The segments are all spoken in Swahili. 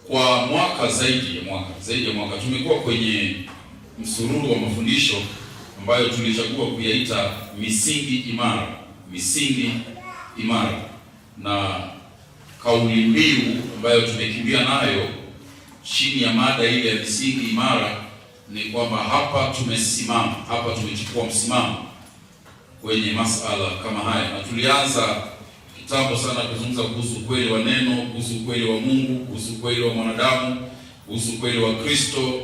Kwa zaidi ya mwaka tumekuwa kwenye msururu wa mafundisho ambayo tulichagua kuyaita misingi imara, na kauli mbiu ambayo tumekimbia nayo chini ya mada ile ya misingi imara ni kwamba hapa tumechukua msimamo kwenye masala kama haya. Na tulianza kitambo sana kuzungumza kuhusu ukweli wa neno, kuhusu ukweli wa Mungu, kuhusu ukweli wa mwanadamu, kuhusu ukweli wa Kristo,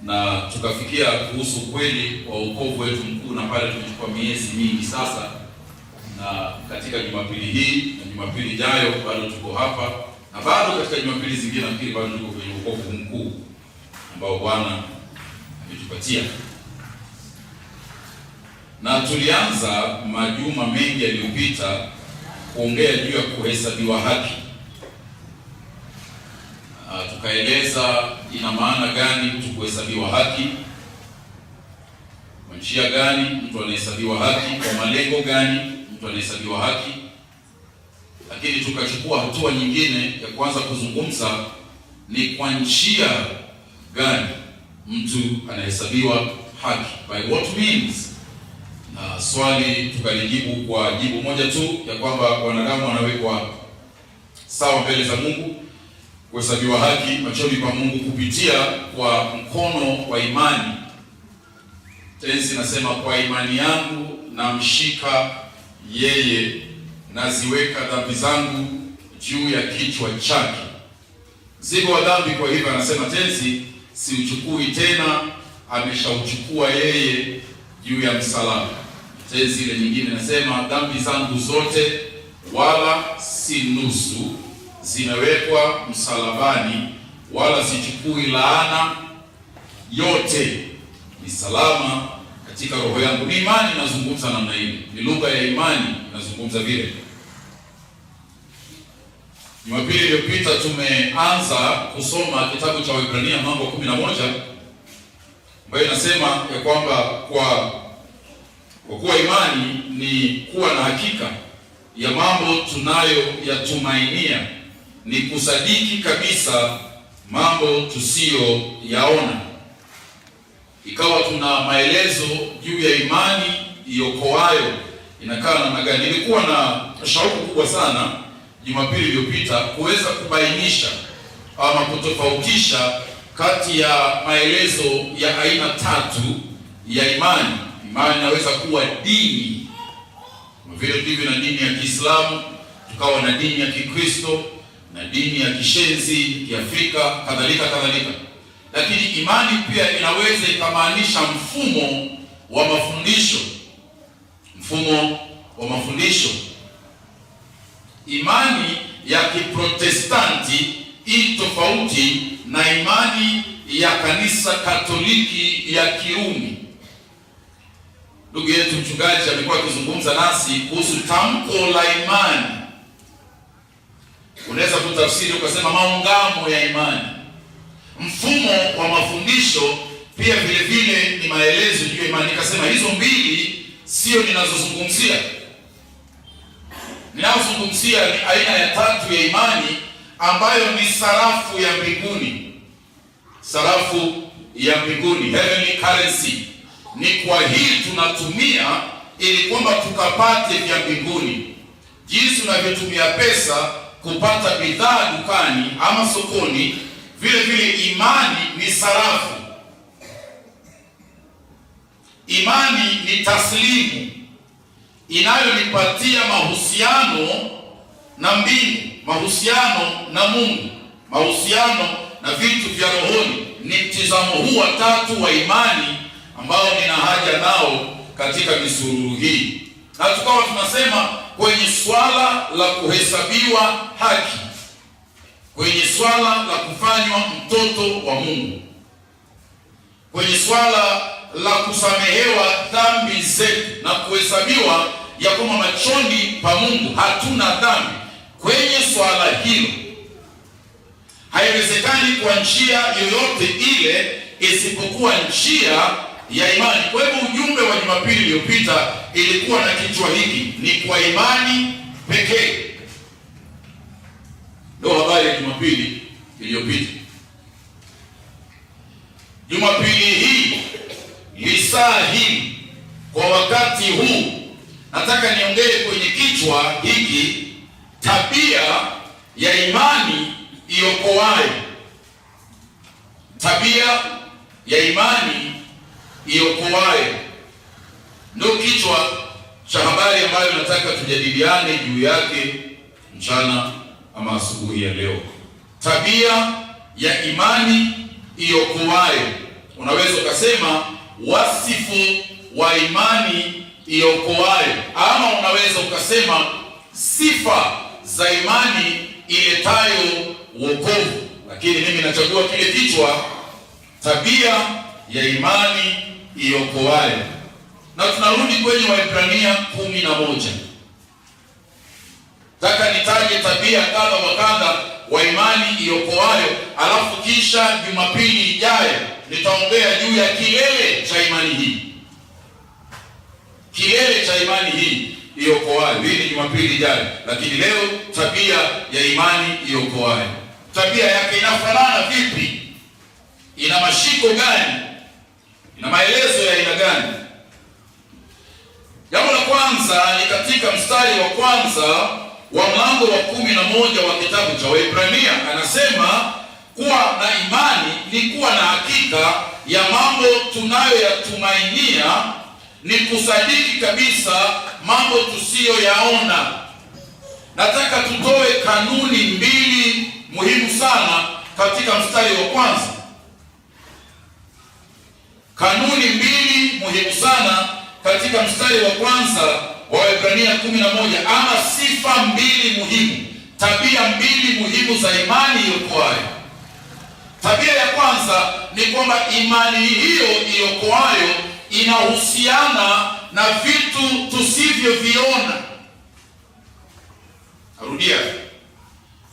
na tukafikia kuhusu ukweli wa wokovu wetu mkuu, na pale tumechukua miezi mingi sasa. Na katika Jumapili hii na Jumapili ijayo bado tuko hapa, na bado katika Jumapili zingine nafikiri bado tuko kwenye wokovu mkuu ambao Bwana ametupatia. Na tulianza majuma mengi yaliyopita kuongea juu ya kuhesabiwa haki. Tukaeleza ina maana gani mtu kuhesabiwa haki, kwa njia gani mtu anahesabiwa haki, kwa malengo gani mtu anahesabiwa haki. Lakini tukachukua hatua nyingine ya kuanza kuzungumza ni kwa njia gani mtu anahesabiwa haki, by what means. Na swali tukalijibu kwa jibu moja tu, ya kwamba wanadamu wanawekwa sawa mbele za Mungu, kuhesabiwa haki machoni pa Mungu kupitia kwa mkono wa imani. Tenzi nasema, kwa imani yangu namshika yeye, naziweka dhambi zangu juu ya kichwa chake. Mzigo wa dhambi, kwa hivyo anasema tenzi, siuchukui tena, ameshauchukua yeye juu ya msalaba. Tenzi ile nyingine nasema, dhambi zangu zote wala si nusu zimewekwa msalabani, wala sichukui laana, yote ni salama katika roho yangu. Ni imani inazungumza namna ile, ni lugha ya imani inazungumza vile. Jumapili iliyopita tumeanza kusoma kitabu cha Waebrania mlango wa 11 ambayo inasema ya kwamba kwa kuwa imani ni kuwa na hakika ya mambo tunayoyatumainia, ni kusadiki kabisa mambo tusiyoyaona. Ikawa tuna maelezo juu ya imani iokoayo inakaa namna gani. Nilikuwa na shauku kubwa sana Jumapili iliyopita kuweza kubainisha ama kutofautisha kati ya maelezo ya aina tatu ya imani. Imani inaweza kuwa dini, vile ndivyo na dini ya Kiislamu, tukawa na dini ya Kikristo na dini ya kishenzi, Kiafrika, kadhalika. Lakini imani pia inaweza ikamaanisha mfumo wa mafundisho. Imani ya Kiprotestanti hii tofauti na imani ya kanisa Katoliki ya Kirumi. Ndugu yetu mchungaji amekuwa akizungumza nasi kuhusu tamko la imani. Unaweza kutafsiri ukasema maungamo ya imani. Mfumo wa mafundisho pia vile vile ni maelezo juu ya imani. Nikasema hizo mbili sio ninazozungumzia. Ninazozungumzia ni aina ya tatu ya imani ambayo ni sarafu ya mbinguni. Sarafu ya mbinguni, heavenly currency. Ni kwa hii tunatumia ili kwamba tukapate vya mbinguni. Jinsi unavyotumia pesa kupata bidhaa dukani ama sokoni, vile vile imani ni sarafu. Imani ni taslimu inayonipatia mahusiano na mbingu, mahusiano na Mungu, mahusiano na vitu vya rohoni. Ni mtizamo huu wa tatu wa imani ambao nina haja nao katika misururu hii. Na tukawa tunasema kwenye swala la kuhesabiwa haki, kwenye swala la kufanywa mtoto wa Mungu, kwenye swala la kusamehewa dhambi zetu na kuhesabiwa ya kwamba machoni pa Mungu hatuna dhambi. Kwenye swala hilo haiwezekani kwa njia yoyote ile isipokuwa njia ya imani. Kwa hivyo ujumbe wa Jumapili iliyopita ilikuwa na kichwa hiki, ni kwa imani pekee. Ndio habari ya Jumapili iliyopita. Jumapili hii, lisaa hili, kwa wakati huu, nataka niongee kwenye kichwa hiki, tabia ya imani iokoayo. Tabia ya imani iokoayo ndio kichwa cha habari ambayo nataka tujadiliane juu yake mchana ama asubuhi ya leo. Tabia ya imani iokoayo. Unaweza ukasema wasifu wa imani iokoayo, ama unaweza ukasema sifa za imani iletayo wokovu. Lakini mimi nachagua kile kichwa, tabia ya imani iokoayo. Na tunarudi kwenye Waebrania 11. Nataka nitaje tabia kadha wa kadha wa imani iokoayo, alafu kisha Jumapili ijayo nitaongea juu ya kilele cha imani hii. Kilele cha imani hii iokoayo. Hii ni Jumapili ijayo, lakini leo tabia ya imani iokoayo. Tabia yake inafanana vipi? Ina mashiko gani? Ina maelezo ya aina gani? Jambo la kwanza ni katika mstari wa kwanza wa mlango wa 11 wa kitabu cha Waebrania. Anasema kuwa na imani ni kuwa na hakika ya mambo tunayoyatumainia, ni kusadiki kabisa mambo tusiyoyaona. Nataka tutoe kanuni mbili muhimu sana katika mstari wa kwanza. Kanuni mbili muhimu sana katika mstari wa kwanza wa Waebrania 11, ama sifa mbili muhimu, tabia mbili muhimu za imani iokoayo. Tabia ya kwanza ni kwamba imani hiyo iokoayo inahusiana na vitu tusivyoviona. Narudia,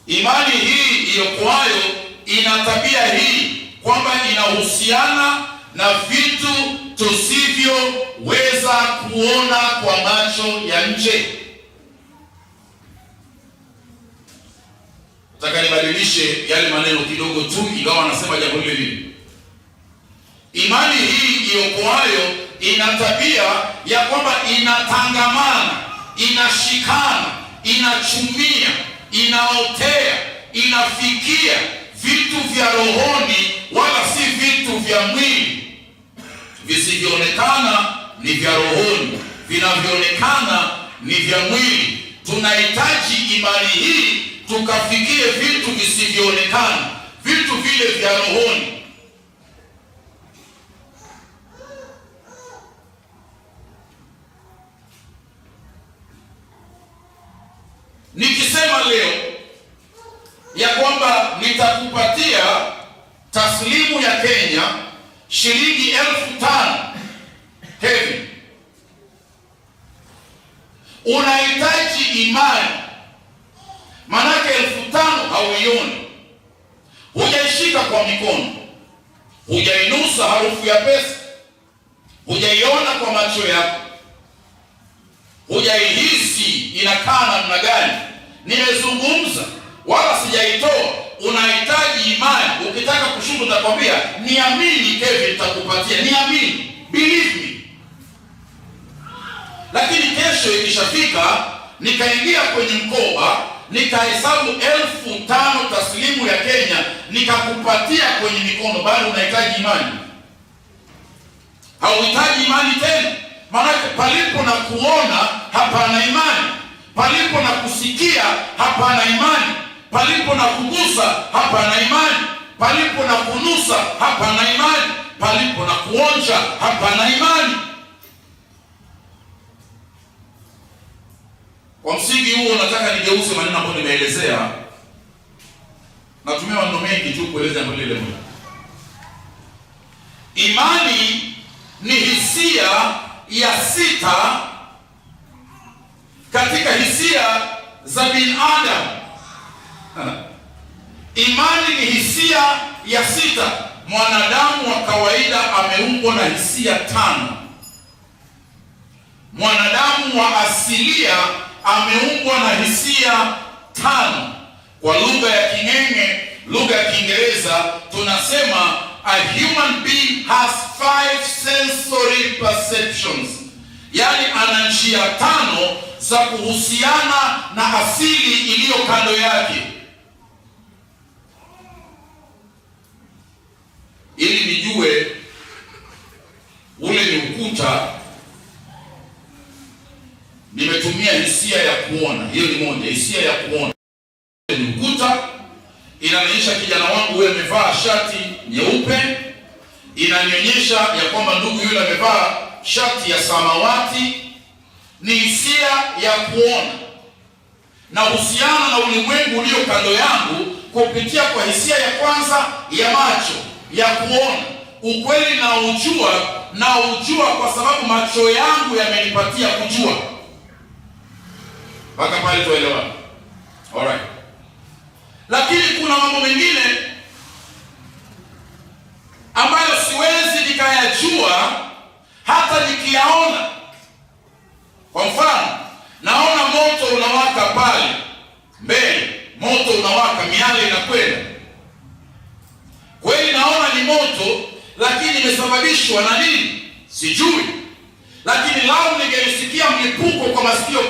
imani hii iokoayo ina tabia hii kwamba inahusiana na vitu tusivyoweza kuona kwa macho ya nje. Nataka nibadilishe yale maneno kidogo tu, ingawa anasema jambo lile lile. Imani hii iokoayo ina tabia ya kwamba inatangamana, inashikana, inachumia, inaotea, inafikia vitu vya rohoni, wala si vitu vya mwili. Visivyoonekana ni vya rohoni, vinavyoonekana ni vya mwili. Tunahitaji imani hii tukafikie vitu visivyoonekana, vitu vile vya rohoni. Nikisema leo ya kwamba nitakupatia taslimu ya Kenya shilingi 5,000 hevi, unahitaji imani. Manake 5,000 hauioni, hujaishika kwa mikono, hujainusa harufu ya pesa, hujaiona kwa macho yako, hujaihisi inakaa namna gani. Nimezungumza wala sijaitoa. Unahitaji imani. Ukitaka kushuhudu nitakwambia niamini, Kevin, nitakupatia. Niamini, believe me. Lakini kesho ikishafika, nikaingia kwenye mkoba, nikahesabu 5,000 taslimu ya Kenya, nikakupatia kwenye mikono, bado unahitaji imani? Hauhitaji imani tena. Maanake palipo na kuona hapana imani, palipo na kusikia hapana imani, palipo na kugusa hapana imani, palipo na kunusa hapana imani, palipo na kuonja hapana imani. Kwa msingi huo nataka nigeuze maneno ambayo nimeelezea. Natumia maneno mengi tu kueleza jambo lile moja. Imani ni hisia ya sita katika hisia za binadamu. Imani ni hisia ya sita. Mwanadamu wa kawaida ameumbwa na hisia 5. Mwanadamu wa asilia ameumbwa na hisia 5. Kwa lugha ya King'eng'e lugha ya Kiingereza tunasema a human being has 5 sensory perceptions, yaani ana njia 5 za kuhusiana na asili iliyo kando yake. Ili nijue ule ni ukuta, nimetumia hisia ya kuona. Hiyo ni moja, hisia ya kuona. Ni ukuta, inanionyesha kijana wangu huyo amevaa shati nyeupe, inanionyesha ya kwamba ndugu yule amevaa shati ya samawati. Ni hisia ya kuona, na uhusiano na ulimwengu ulio kando yangu kupitia kwa hisia ya kwanza ya macho ya kuona. Ukweli na ujua kwa sababu macho yangu yamenipatia kujua. Mpaka pale tuelewa. Alright. Lakini kuna mambo mengine ambayo siwezi nikayajua hata nikiyaona. Kwa mfano, naona moto unawaka pale mbele, moto unawaka, miale inakwenda. Kweli naona ni moto, lakini imesababishwa na nini? Sijui. Lakini lao ningelisikia mlipuko kwa masikio,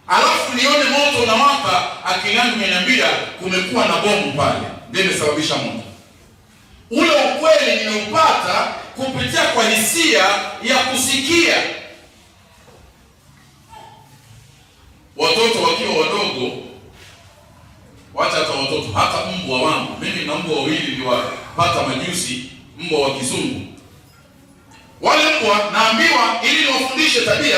alafu nione moto unawaka, akili yangu inaniambia kumekuwa na bomu pale, ndio imesababisha moto. Ule ukweli nimeupata kupitia kwa hisia ya kusikia. Watoto wakiwa wadogo, wacha hata watoto, hata mbwa wangu, mimi na mbwa wawili niliwapata majuzi, mbwa wa kizungu. Wale mbwa naambiwa ili niwafundishe tabia,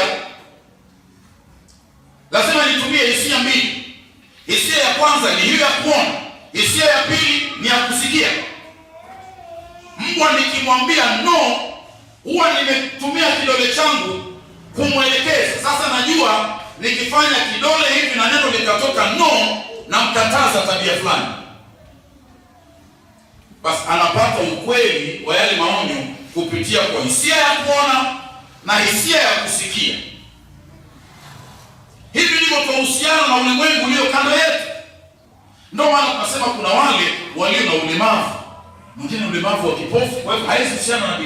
lazima nitumie hisia mbili. Hisia ya kwanza ni hiyo ya kuona, hisia ya pili ni ya kusikia. Mbwa nikimwambia no, huwa nimetumia kidole changu kumwelekeza. Sasa najua nikifanya kidole hivi na neno likatoka no, na mkataza tabia fulani, basi anapata ukweli wa yale maonyo kupitia kwa hisia ya kuona na hisia ya kusikia. Hivi ndivyo tunahusiana na ulimwengu ulio kando yetu. Ndio maana tunasema kuna wale walio na ulemavu, mwingine ulemavu wa kipofu, kwa hivyo haiwezi kuhusiana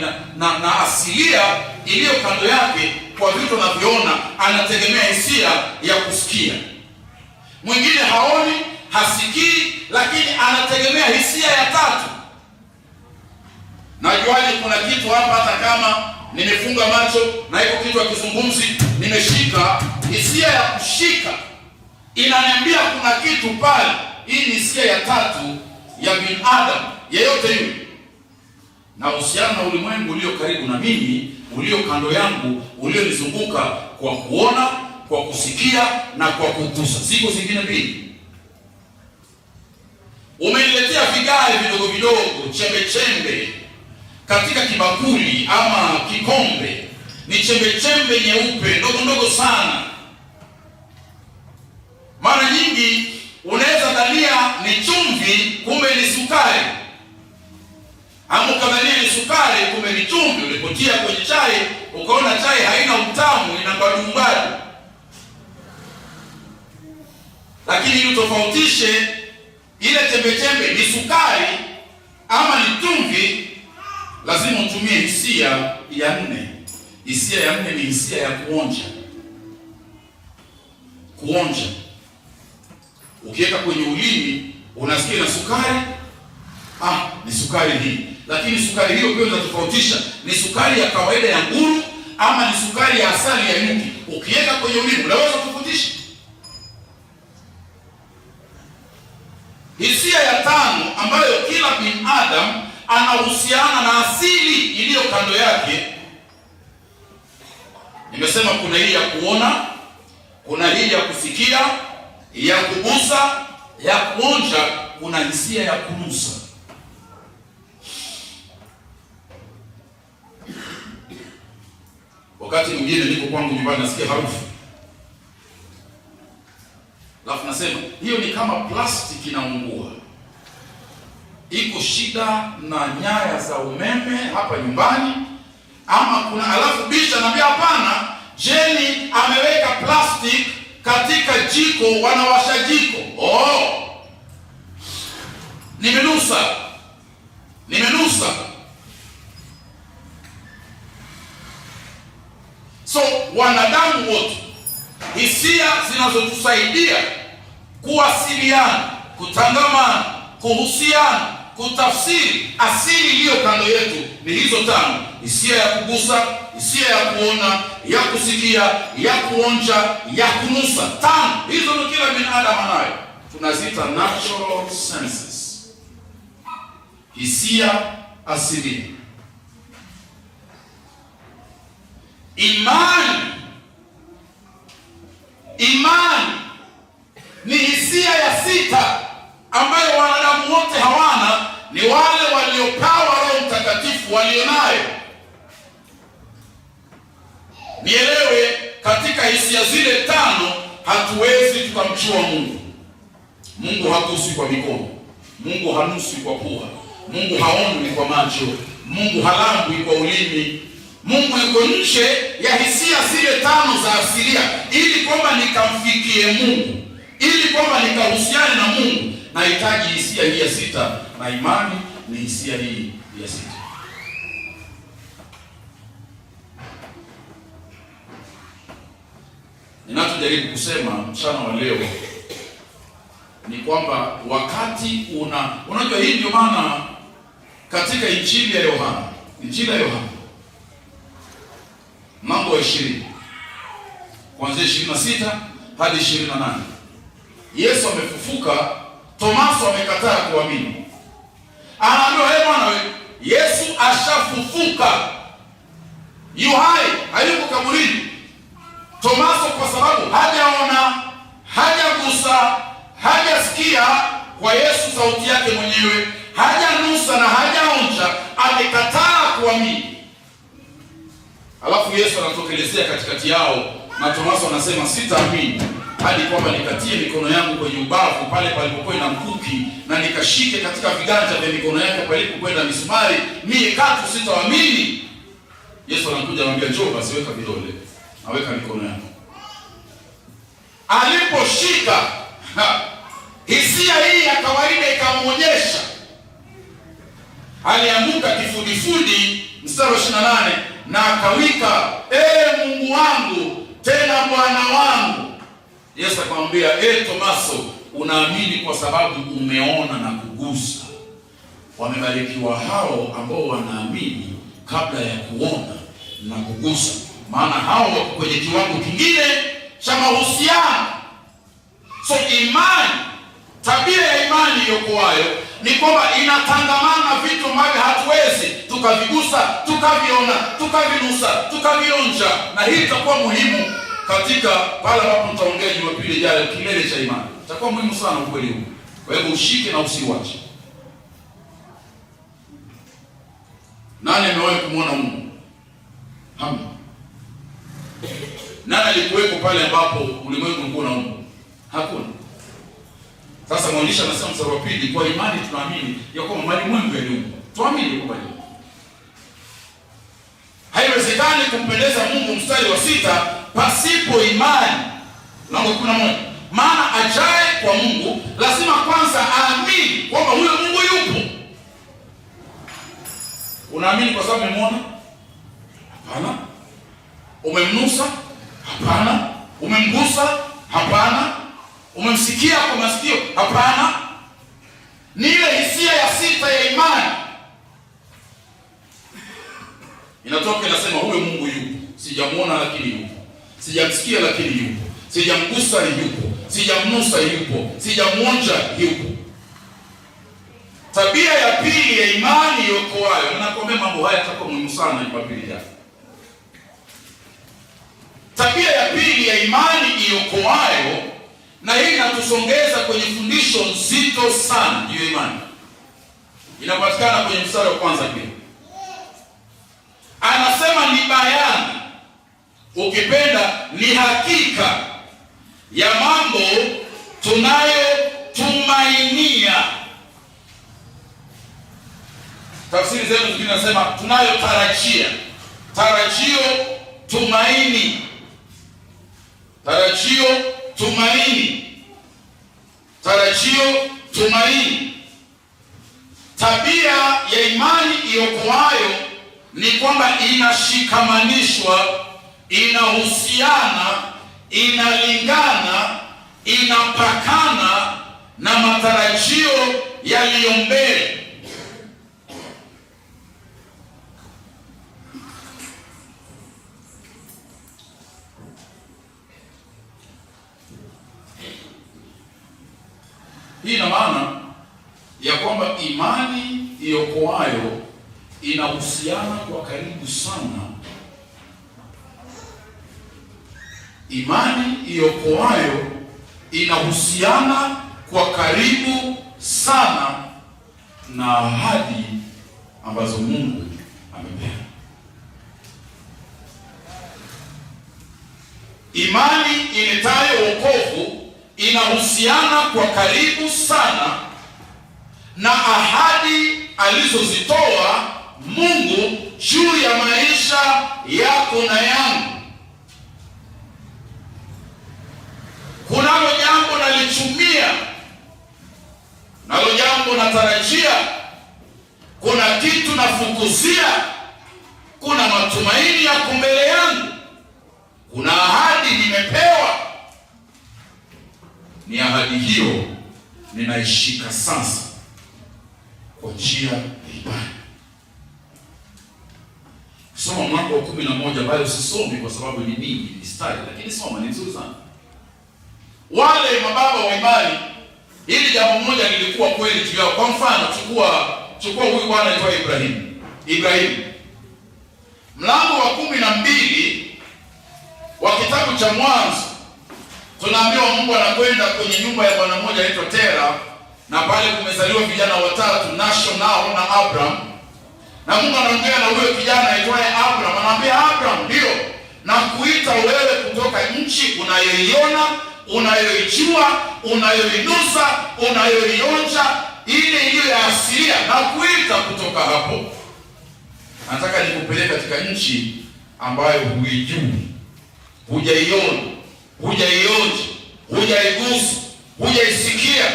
na asilia iliyo kando yake kwa vitu anavyoona, anategemea hisia ya kusikia. Mwingine haoni, hasikii, lakini anategemea hisia ya tatu. Najuaje kuna kitu hapa hata kama nimefunga macho na iko kitu akizungumzi, nimeshika? Hisia ya kushika inaniambia kuna kitu pale. Hii ni hisia ya tatu ya binadamu yeyote yule. Na uhusiano na ulimwengu ulio karibu na mimi, ulio kando yangu, ulionizunguka, kwa kuona, kwa kusikia na kwa kugusa. Ziko zingine mbili. Umeniletea vigae vidogo vidogo, chembe chembe katika kibakuli ama kikombe. Ni chembe chembe nyeupe ndogo ndogo sana. Mara nyingi unaweza dhania ni chumvi, kumbe ni sukari. Ama ukadhania ni sukari, kumbe ni chumvi. Ulipotia kwenye chai, ukaona chai haina utamu, ina badumbadu. Lakini ili utofautishe ile chembe chembe ni sukari ama ni chumvi, lazima utumie hisia ya 4. Hisia ya 4 ni hisia ya kuonja. Kuonja. Ukiweka kwenye ulimi, unasikia na sukari, ni sukari hii. Lakini sukari hiyo pia unatofautisha ni sukari ya kawaida ya nguru ama ni sukari ya asali ya nyuki. Ukiweka kwenye ulimi, unaweza kutofautisha. Hisia ya 5 ambayo kila binadamu anahusiana na asili iliyo kando yake. Nimesema kuna hii ya kuona, kuna hii ya kusikia, ya kugusa, ya kuonja, kuna hisia ya kunusa. Wakati mwingine niko kwangu nyumbani nasikia harufu, alafu nasema hiyo ni kama plastiki inaungua. Iko shida na nyaya za umeme hapa nyumbani ama kuna, alafu bisha anambia hapana, Jeni ameweka plastic katika jiko, wanawasha jiko. nimenusa. So wanadamu wote, hisia zinazotusaidia kuwasiliana, kutangamana, kuhusiana, kutafsiri asili iliyo kando yetu ni hizo tano: hisia ya kugusa, hisia ya kuona, ya kusikia, ya kuonja, ya kunusa. Tano hizo ndio kila binadamu anayo, tunaziita natural senses, hisia asili. Imani ni hisia ya sita ambayo wanadamu wote hawana, ni wale waliopewa Roho Mtakatifu walionayo. Nielewe, katika hisia zile tano hatuwezi tukamjua Mungu. Mungu hagusi kwa mikono, Mungu hanusi kwa pua, Mungu haoni kwa macho, Mungu halambwi kwa ulimi. Mungu yuko nje ya hisia zile tano za asilia, ili kwamba nikamfikie Mungu, ili kwamba nikahusiane na Mungu, nahitaji hisia hii ya sita, na imani ni hisia hii ya sita. Ninachojaribu kusema mchana wa leo ni kwamba wakati unajua, hii ndio maana katika Injili ya Yohana mlango wa 20 kuanzia 26 hadi 28, Yesu amefufuka, Tomaso amekataa kuamini. Anaambiwa, "Hey bwana wewe, Yesu ashafufuka, yu hai, hayuko kaburini." Tomaso kwa sababu hajaona, hajagusa, hajasikia kwa Yesu sauti yake mwenyewe, hajanusa na hajaonja, amekataa kuamini. Alafu Yesu anatokelezea katikati yao, na Tomaso anasema, "Sitaamini hadi kwamba nikatie mikono yangu kwenye ubavu pale palipokwenda mkuki, na nikashike katika viganja vya mikono yake palipokwenda misumari, mie katu sitaamini." Yesu anakuja anamwambia, "Njoo basi, weka vidole." Aweka mikono yako. Aliposhika, hisia hii ya kawaida ikamwonyesha, alianguka kifudifudi. Mstari wa 28, na akawika, "Ee Mungu wangu, tena Bwana wangu." Yesu akamwambia, Tomaso, unaamini kwa sababu umeona na kugusa. Wamebarikiwa hao ambao wanaamini kabla ya kuona na kugusa, maana hao wako kwenye kiwango kingine cha mahusiano. So imani, tabia ya imani iliyokuwayo ni kwamba inatangamana vitu ambavyo hatuwezi tukavigusa, tukaviona, tukavinusa, tukavionja. Na hii itakuwa muhimu katika pale ambapo tutaongea Jumapili ijayo, kilele cha imani. Itakuwa muhimu sana ukweli huu. Kwa hivyo ushike na usiuache. Nani amewahi kumwona Mungu? Hamna. Nani alikuwepo pale ambapo ulimwengu ulikuwa na Mungu? Hakuna. Sasa mwandishi anasema mstari wa pili, kwa imani tunaamini ya kwamba malimwengu yaliumbwa. Tuamini kwamba yaliumbwa. Haiwezekani kumpendeza Mungu, mstari wa 6, pasipo imani. Mlango 11. Maana ajaye kwa Mungu lazima kwanza aamini kwamba huyo Mungu yupo. Unaamini kwa sababu umemwona? Hapana. Umemnusa? Hapana. Umemgusa? Hapana. Umemsikia kwa masikio? Hapana. Ni ile hisia ya sita ya imani inatoka inasema, huyo Mungu yupo. Sijamuona lakini yupo. Sijamsikia lakini yupo. Sijamgusa yupo. Sijamnusa yupo. Sijamuonja yupo. Tabia ya pili ya imani iokoayo, ninakwambia mambo haya yatakuwa muhimu sana Jumapili yake. Tabia ya pili ya imani iokoayo, na hii inatusongeza kwenye fundisho nzito sana juu ya imani. Inapatikana kwenye mstari wa kwanza pia. Anasema ni bayana, ukipenda ni hakika ya mambo tunayotumainia. Tafsiri zetu zingine nasema tunayotarajia. Tarajio, tumaini. Tarajio, tumaini. Tarajio, tumaini. tabia ya imani iokoayo ni kwamba inashikamanishwa, inahusiana, inalingana, inapakana na matarajio yaliyo mbele. Hii ina maana ya kwamba imani iokoayo inahusiana kwa karibu sana. Imani iokoayo inahusiana kwa karibu sana na ahadi ambazo Mungu amepea. Imani iletayo wokovu inahusiana kwa karibu sana na ahadi alizozitoa Mungu juu ya maisha yako na yangu. Kunalo jambo nalichumia, nalo jambo natarajia, kuna kitu nafukuzia, kuna matumaini yako mbele yangu, kuna ahadi nimepewa. Ni ahadi hiyo ninaishika sasa kwa njia ya ibada. Soma mlango wa 11 ambayo sisomi kwa sababu ni nyingi mistari, lakini soma, ni nzuri sana. Wale mababa wa imani, hili jambo moja lilikuwa kweli juu yao. Kwa mfano, chukua huyu bwana aitwa Ibrahimu. Mlango wa 12 wa kitabu cha Mwanzo, tunaambiwa Mungu anakwenda kwenye nyumba ya bwana mmoja anaitwa Tera, na pale kumezaliwa vijana watatu, Nashon, Nahor na Abraham. Na Mungu anaongea na huyo kijana aitwaye Abraham, anamwambia Abraham, ndio na kuita wewe kutoka nchi unayoiona, unayoijua, unayoinusa, unayoionja, ile iliyo ya asilia, na kuita kutoka hapo. Nataka nikupeleke katika nchi ambayo huijui, hujaiona, hujaionja, hujaigusa, hujaisikia.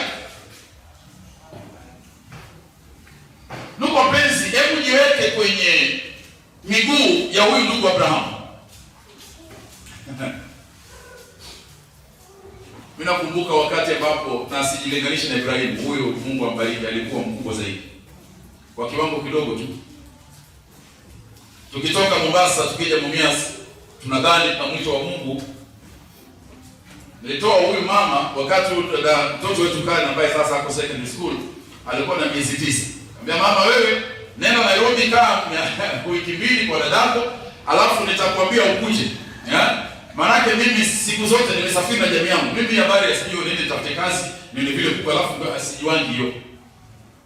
Ndugu wapenzi, hebu jiweke kwenye miguu ya huyu ndugu Abrahamu. Mimi nakumbuka wakati ambapo, na sijilinganishe na Ibrahimu, huyo Mungu ambariki, alikuwa mkubwa zaidi kwa kiwango kidogo tu. Tukitoka Mombasa tukija Mumias, tunadhani tuna mwito wa Mungu. Nilitoa huyu mama wakati mtoto wetu Kani ambaye sasa ako secondary school, alikuwa na miezi 9. Nikamwambia mama, wewe nenda Nairobi kaa wiki 2 kwa dadako, alafu nitakwambia ukuje. Maanake mimi siku zote nimesafiri na jamii yangu. Mimi habari ya sijui nini tafute kazi, nini vile kwa, alafu sijuangi hiyo.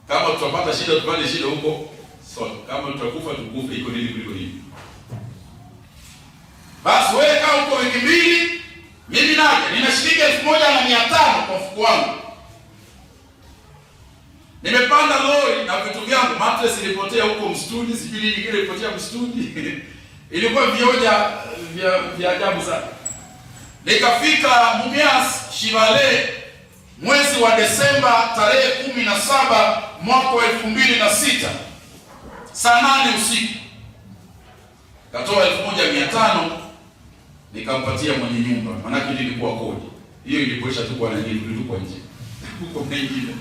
Kama tutapata shida tupate shida huko. So, kama tutakufa tukufe, iko nini kuliko nini. Basi wewe kaa huko wiki 2, mimi naje nina shilingi 1500 kwa mfuko wangu. Nimepanda lori na vitu vyangu, mattress ilipotea huko msituni, sijui nini kile ilipotea msituni. Ilikuwa vioja vya ajabu sana. Nikafika Mumias Shivale mwezi wa Desemba tarehe 17 mwaka 2006 saa 8 usiku. Katoa 1500 nikampatia mwenye nyumba, maana ilikuwa kodi. Hiyo ilipoisha tu kwa nini tulikuwa nje. Huko mwingine.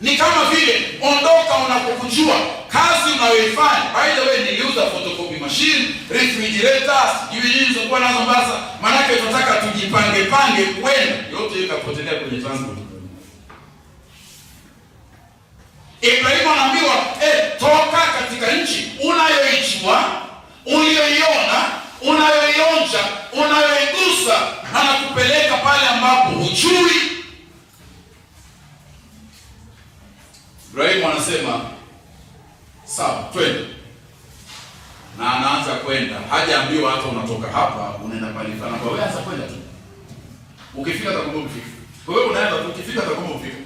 Ni kama vile ondoka unapokujua kazi unayoifanya. By the way, niliuza photocopy machine, refrigerators, hizo kwa nazo mbasa. Maana yake tunataka tujipange kwenda. Yote ikapotelea kwenye transport. Ibrahimu anaambiwa, toka katika nchi unayoijua, uliyoiona, unayoionja, unayoigusa, anakupeleka pale ambapo hujui. Ibrahimu anasema, sawa, twende. Na anaanza kwenda. Hajaambiwa hata unatoka hapa unaenda pale fulani. Kwa wewe anza kwenda tu. Ukifika utakwenda umefika. Kwa wewe unaenda tu, ukifika utakwenda umefika.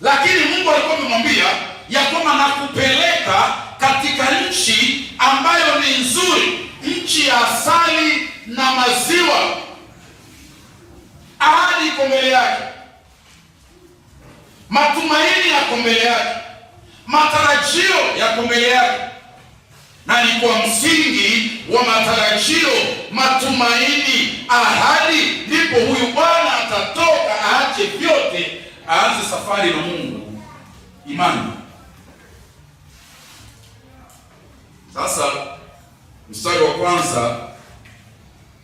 Lakini Mungu alikuwa amemwambia ya kwamba nakupeleka katika nchi ambayo ni nzuri, nchi ya asali na maziwa. ahadi iko mbele yake, matumaini yako mbele yake, matarajio yako mbele yake, na ni kwa msingi wa matarajio, matumaini, ahadi, ndipo huyu bwana atatoka, aache vyote, aanze safari na Mungu, imani. Sasa mstari wa kwanza,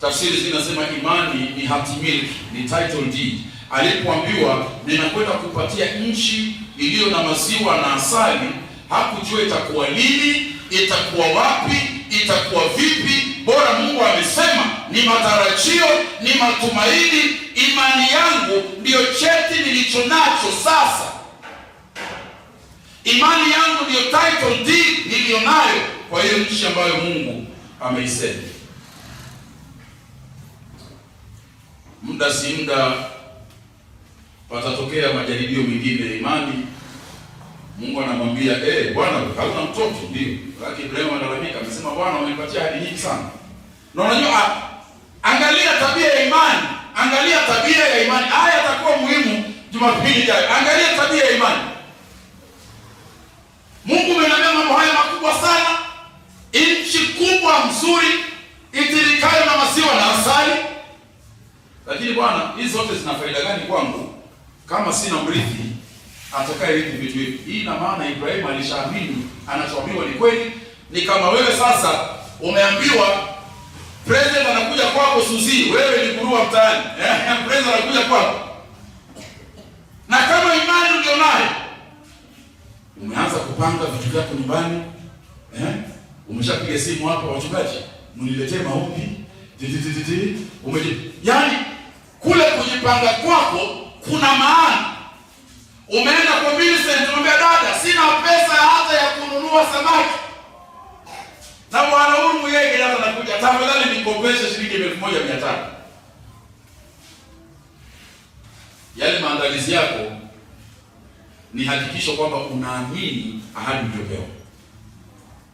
tafsiri zinasema imani ni hatimiliki, ni title deed. Alipoambiwa ninakwenda kupatia nchi iliyo na maziwa na asali, hakujua itakuwa lini, itakuwa wapi, itakuwa vipi. Bora Mungu amesema ni matarajio, ni matumaini. Imani yangu ndiyo cheti nilicho nacho sasa. Imani yangu ndiyo title deed niliyo nayo kwa hiyo nchi ambayo Mungu ameisema. Muda si muda patatokea majaribio mengine ya imani. Mungu anamwambia bwana, hauna mtoto? Ndio. Lakini Ibrahimu analalamika, amesema Bwana umenipatia ahadi nyingi sana. Na unajua, angalia tabia ya imani, angalia tabia ya imani. Haya yatakuwa muhimu Jumapili ijayo. Angalia tabia ya imani. Mungu ameniambia mambo haya makubwa sana, nchi kubwa nzuri itirikayo na maziwa na asali. Lakini Bwana, hizi zote zina faida gani kwangu kama sina mrithi atakayerithi vitu hivi? Hii ina maana Ibrahimu alishaamini anachoambiwa ni kweli. Ni kama wewe sasa umeambiwa president anakuja kwako Suzi, wewe ni kurua mtaani. President anakuja kwako. Na kama imani ndio nayo, umeanza kupanga vitu vyako nyumbani. Umeshapiga simu hapa, wachungaji, mniletee maombi. Yaani kule kujipanga kwako kuna maana. Umeenda kwa Vincent, unamwambia dada, sina pesa hata ya kununua samaki. Na bwana huyu yeye hata anakuja, tafadhali nikopeshe shilingi 1500. Yale maandalizi yako ni hakikisho kwamba unaamini ahadi uliyopewa.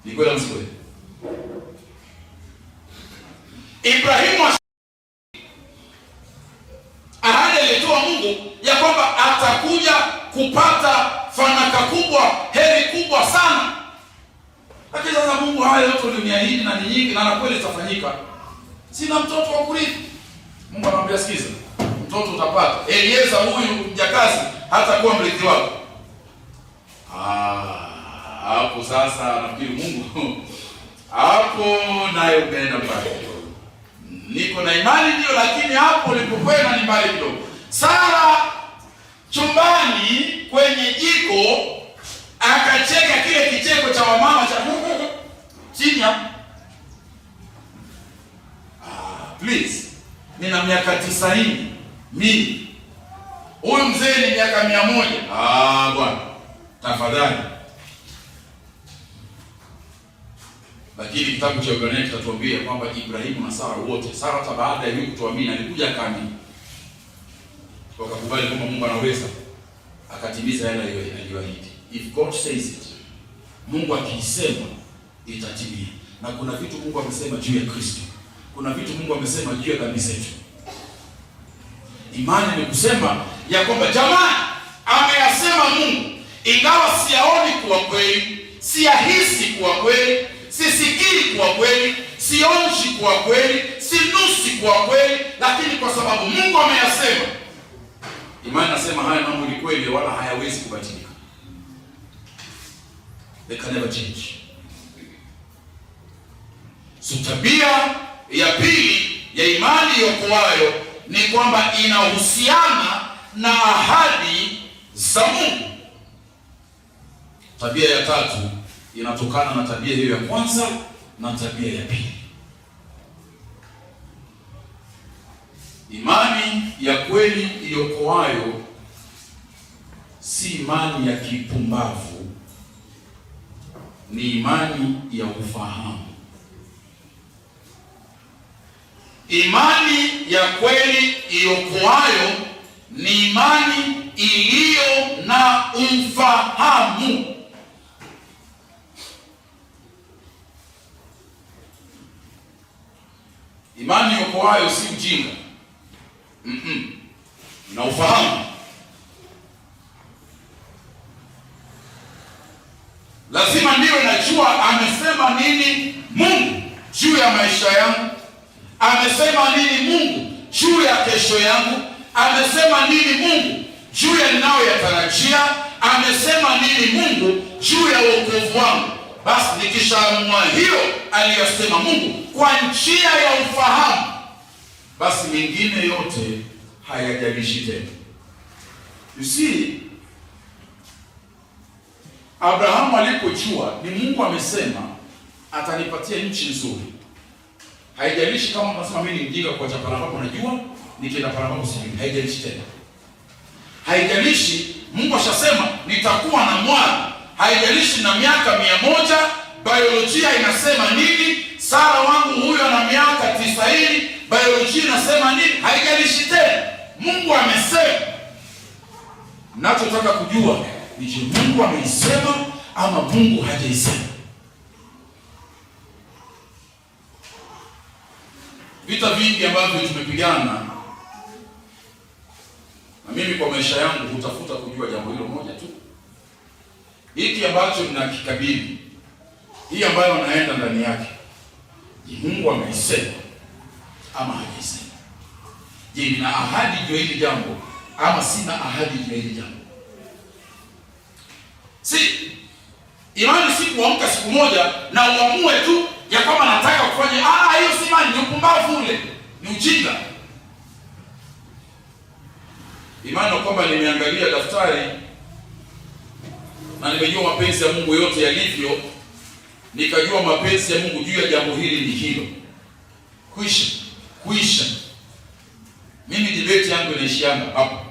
Ni kweli msikweli? Ibrahimu ahadi alitoa Mungu ya kwamba atakuja kupata fanaka kubwa, heri kubwa sana. Lakini sasa Mungu haya yote uliniahidi na ni nyingi na kweli itafanyika. Sina mtoto wa kurithi. Mungu anamwambia sikiza, mtoto utapata. Elieza huyu mjakazi hatakuwa mrithi wako. Hapo sasa nafikiri Mungu hapo naye ukaenda pale. Niko na imani ndio, lakini hapo nilipokwenda ni mbali kidogo. Sara chumbani kwenye jiko akacheka kile kicheko cha wamama cha chini hapo. Please, nina miaka 90 mimi. Huyu mzee ni miaka 100. Bwana, tafadhali. Lakini kitabu cha Ibrania kitatuambia kwamba Ibrahimu na Sara wote, Sara hata baada ya kutoamini alikuja akaamini. Wakakubali kwamba Mungu anaweza akatimiza yale aliyoahidi. If God says it, Mungu akisema itatimia. Na kuna vitu Mungu amesema juu ya Kristo. Kuna vitu Mungu amesema juu ya dhambi zetu. Imani ni kusema ya kwamba jamani, ameyasema Mungu, ingawa siyaoni kuwa kweli, siyahisi kuwa kweli, sisikii kuwa kweli, sionji kuwa kweli, sinusi kuwa kweli, lakini kwa sababu Mungu ameyasema, imani nasema haya mambo ni kweli wala hayawezi kubadilika. They can never change. So tabia ya pili ya imani iokoayo ni kwamba inahusiana na ahadi za Mungu. Tabia ya tatu inatokana na tabia hiyo ya kwanza na tabia ya pili. Imani ya kweli iokoayo si imani ya kipumbavu, ni imani ya ufahamu. Imani ya kweli iokoayo ni imani iliyo na ufahamu. Imani iokoayo si ujinga. na ufahamu. Lazima ndiwe najua amesema nini Mungu juu ya maisha yangu, amesema nini Mungu juu ya kesho yangu, amesema nini Mungu juu ya ninayoyatarajia, amesema nini Mungu juu ya wokovu wangu. Basi nikishaamua hiyo aliyosema Mungu kwa njia ya ufahamu, basi mengine yote hayajalishi tena. You see, Abrahamu alipojua ni Mungu amesema atanipatia nchi nzuri, haijalishi kama unasema mimi ni mjinga kwa chapala hapo najua nikienda pala hapo sijui, haijalishi tena. Haijalishi Mungu ashasema nitakuwa na mwana, haijalishi na miaka 100, biolojia inasema nini, Sara wangu huyo ana miaka 90, biolojia inasema nini, haijalishi tena. Mungu amesema. Ninachotaka kujua ni je, Mungu ameisema ama Mungu hajaisema? Vita vingi ambavyo tumepigana, na mimi kwa maisha yangu hutafuta kujua jambo hilo moja tu. Hiki ambacho ninakikabili, hii ambayo naenda ndani yake, je, Mungu ameisema ama hajaisema? Je, nina ahadi juu hili jambo ama sina ahadi juu hili jambo? Si imani si kuamka siku moja na uamue tu ya kwamba nataka kufanya. Hiyo si imani, ni upumbavu ule, ni ujinga. Imani ni kwamba nimeangalia daftari na nimejua mapenzi ya Mungu yote yalivyo, nikajua mapenzi ya Mungu juu ya jambo hili ni hilo. Kuisha. Mimi debate yangu inaishianga hapo.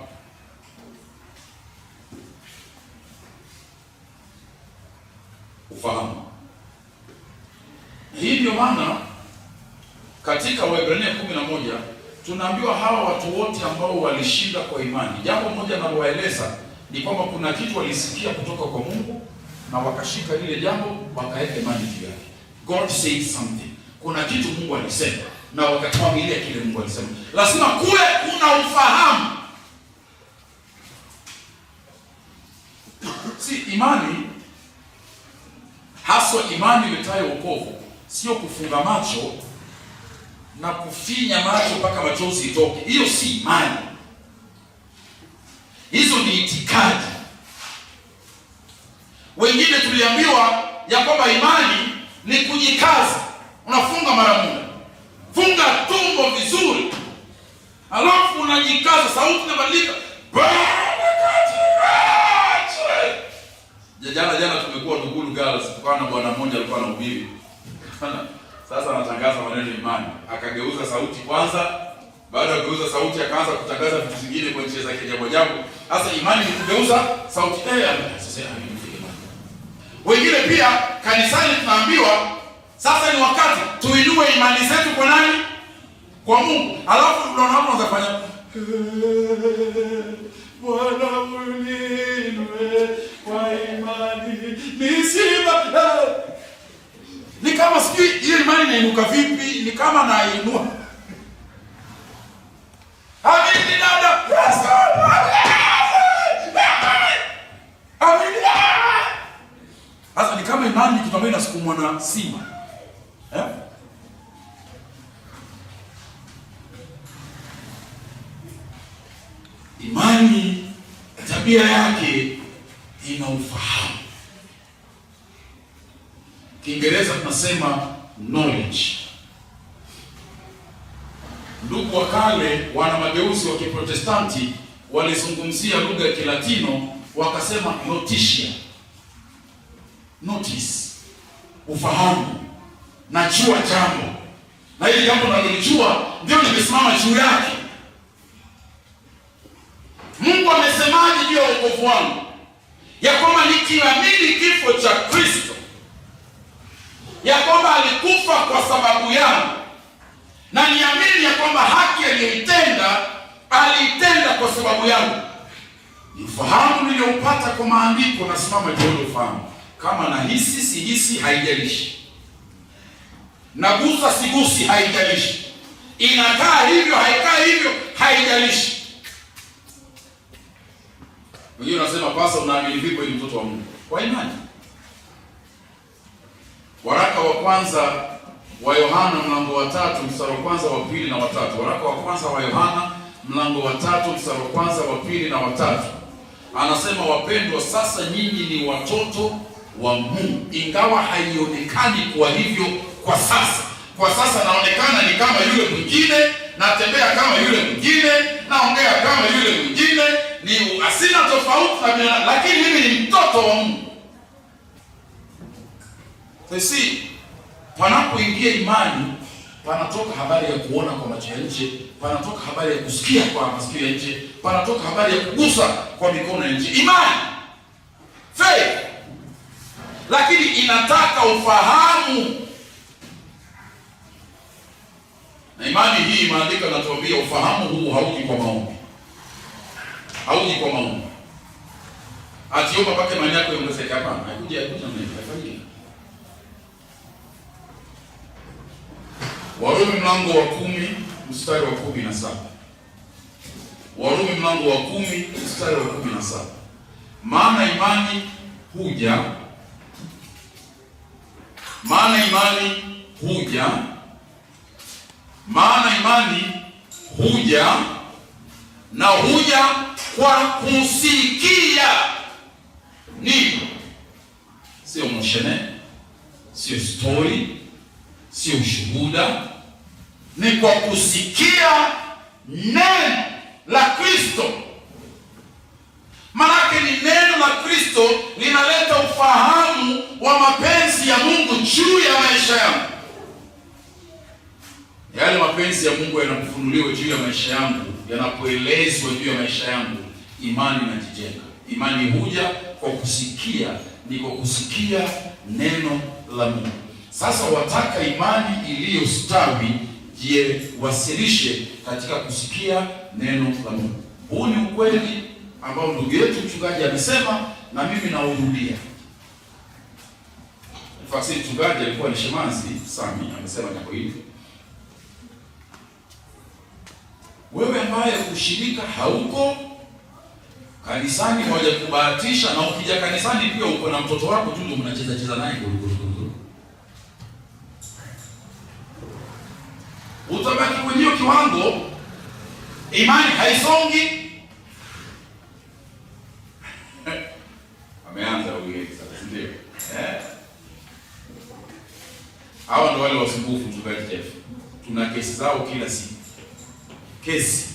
Ufahamu. Hii ndio maana katika Waebrania 11 tunaambiwa hawa watu wote ambao walishinda kwa imani, jambo moja nalowaeleza ni kwamba kuna kitu walisikia kutoka kwa Mungu na wakashika lile jambo wakaweka imani juu yake. God said something. Kuna kitu Mungu alisema na wakatuamilia kile Mungu alisema. Lazima kuwe kuna ufahamu. Si imani, haswa imani iletayo wokovu, sio kufunga macho na kufinya macho mpaka machozi itoke. Hiyo si imani. Hizo ni itikadi. Wengine tuliambiwa ya kwamba imani ni kujikaza. Unafunga mara moja, funga tumbo vizuri, alafu unajikaza, sauti inabadilika. Jana tumekuwa Nugulu Girls, tukawa na bwana mmoja alikuwa anahubiri. Sasa anatangaza maneno ya imani, akageuza sauti kwanza, baada ya kugeuza sauti akaanza kutangaza vitu vingine kwa njia za kijabu. Sasa imani ni kugeuza sauti. Sasa wengine pia kanisani tunaambiwa sasa ni wakati tuinue imani zetu kwa nani? Kwa Mungu. Alafu unaona hapo unafanya Bwana ulinue kwa imani nisima. Ni kama sijui hiyo imani inainuka vipi, ni kama nainua. Amini dada. Amini. Sasa ni kama imani kitu ambayo inasukumwa na sima. Imani tabia yake ina ufahamu. Kiingereza tunasema knowledge. Ndugu wa kale wana mageuzi wa Kiprotestanti walizungumzia lugha ya Kilatino wakasema notitia. Notice, ufahamu, najua jambo. Na hili jambo nalolijua ndio nimesimama juu yake. Mungu amesemaje juu ya wokovu wangu? Ya kwamba nikiamini kifo cha Kristo, ya kwamba alikufa kwa sababu yangu, na niamini ya kwamba haki aliyoitenda aliitenda kwa sababu yangu. Ni ufahamu nilioupata kwa maandiko, na simama juu ya ufahamu. Kama nahisi sihisi haijalishi, nagusa sigusi haijalishi, inakaa hivyo haikaa hivyo haijalishi. Wengine wanasema pasa, unaamini vipi ni mtoto wa Mungu? Kwa imani. Waraka wa kwanza wa Yohana mlango wa 3 mstari wa kwanza, wa pili na wa tatu. Waraka wa kwanza wa Yohana mlango wa 3 mstari wa kwanza, wa pili na wa tatu. Anasema, wapendwa, sasa nyinyi ni watoto wa Mungu, ingawa haionekani kwa hivyo kwa sasa. Kwa sasa naonekana ni kama yule mwingine, natembea kama yule mwingine, naongea kama yule mwingine, ni asina tofauti na binadamu, lakini mimi ni mtoto wa Mungu. Sasa panapoingia imani, panatoka habari ya kuona kwa macho ya nje, panatoka habari ya kusikia kwa masikio ya nje, panatoka habari ya kugusa kwa mikono ya nje. Imani, faith, lakini inataka ufahamu. Na imani hii, maandiko yanatuambia ufahamu huu hauji kwa maombi. Hauji kwa maombi. Atiomba pake imani yako iongezeke, hapana. Haikuja haifanyiki. Warumi mlango wa 10 mstari wa 17. Warumi mlango wa 10 mstari wa 17. Maana imani huja na huja kwa kusikia. Ni sio moshene, sio story, sio ushuhuda, ni kwa kusikia neno la Kristo. Maana ni neno la Kristo linaleta ufahamu wa mapenzi ya Mungu juu ya maisha yangu. Yale mapenzi ya Mungu yanapofunuliwa juu ya maisha yangu, yanapoelezwa juu ya maisha yangu, imani inajijenga. Imani huja kwa kusikia, ni kwa kusikia neno la Mungu. Sasa wataka imani iliyostawi jiwasilishe katika kusikia neno la Mungu. Huu ni ukweli ambao ndugu yetu mchungaji amesema, na mimi naurudia. Fakisi mchungaji alikuwa ni Shemazi Sami, amesema jambo hili. Wewe ambaye ushirika hauko kanisani, moja kubahatisha, na ukija kanisani pia uko na mtoto wako tu ndio mnacheza naye, utabaki kwenye kiwango, imani haisongi. Ameanza huyo sasa, ndio hawa ndio wale wasumbufu. Mchungaji Jeff, tuna kesi zao kila siku. Kesi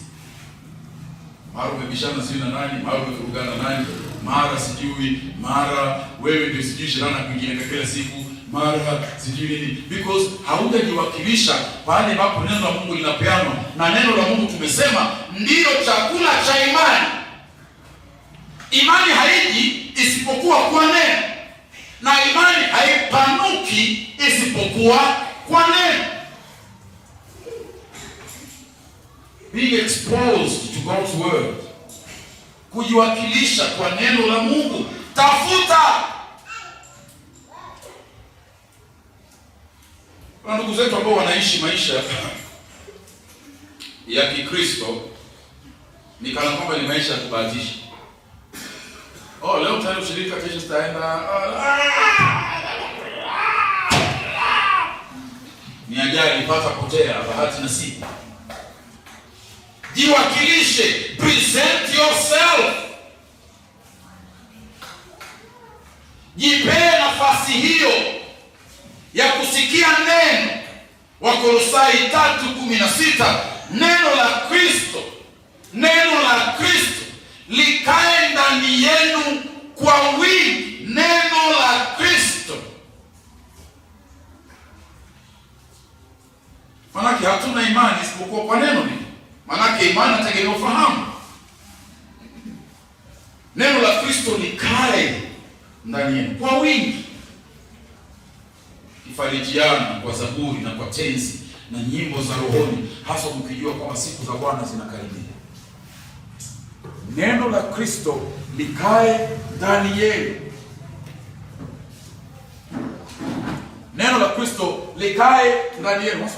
mara umebishana sijui na nani, mara umevurugana nani, mara sijui, mara wewe ndio sijui shirana kwingine kwa kila siku, mara sijui nini, because haujajiwakilisha pale ambapo neno la Mungu linapeanwa. Na neno la Mungu tumesema ndiyo chakula cha imani. Imani haiji isipokuwa kwa neno, na imani haipanuki isipokuwa kwa neno. Being exposed to God's word, kujiwakilisha kwa neno la Mungu. Tafuta. Kuna ndugu zetu ambao wanaishi maisha ya Kikristo ni kana kwamba ni maisha ya kubahatisha. Oh, leo tayari ushirika, kesho tutaenda. Ni ajali, nipata potea, bahati nasibu. Jiwakilishe, present yourself. Jipe nafasi hiyo ya kusikia neno. Wakolosai 3:16, neno la Kristo, neno la Kristo likae ndani yenu kwa wingi. Neno la Kristo. Manake hatuna imani isipokuwa kwa neno hili. Manake imani inategemea ufahamu. Neno la Kristo likae ndani yenu kwa wingi, kifarijiana kwa zaburi na kwa tenzi na nyimbo za rohoni, hasa mkijua kwamba siku za Bwana zinakaribia. Neno la Kristo likae ndani yenu. Neno la Kristo likae ndani yenu.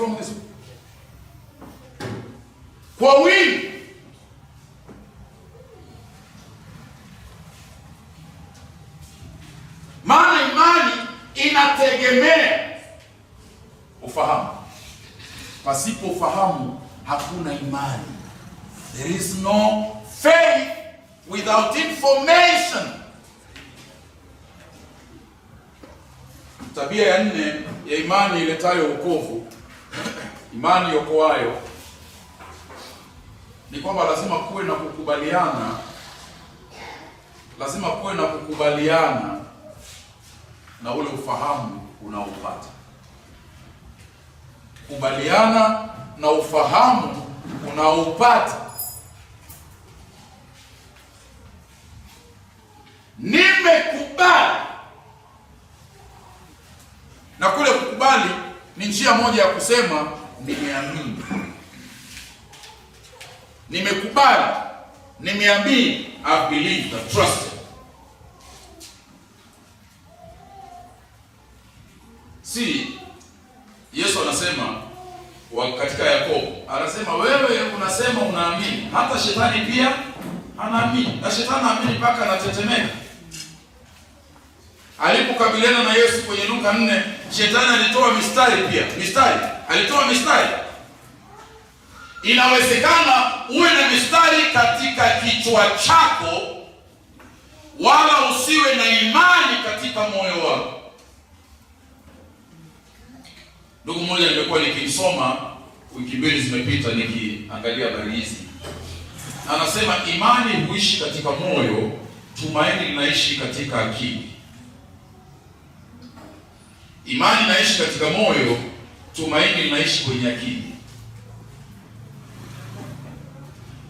Kwa wingi. ufahamu hakuna imani. There is no faith without information. Tabia ya 4 ya imani iletayo wokovu, imani yokoayo, ni kwamba lazima kuwe na kukubaliana. Lazima kuwe na kukubaliana na ule ufahamu unaopata. Kubaliana na ufahamu unaopata. Nimekubali. Na kule kukubali ni njia moja ya kusema nimeamini. Nimekubali, nimeamini, I believe, I trust. Si Yesu anasema katika Yakobo, anasema wewe unasema unaamini, hata shetani pia anaamini, na shetani anaamini mpaka anatetemeka. Alipokabiliana na Yesu kwenye Luka 4, shetani alitoa mistari. Inawezekana uwe na mistari katika kichwa chako, wala usiwe na imani katika moyo wako. Ndugu mmoja nimekuwa nikimsoma wiki mbili zimepita, nikiangalia habari hizi. Anasema imani huishi katika moyo, tumaini linaishi katika akili. Imani inaishi katika moyo, tumaini linaishi kwenye akili.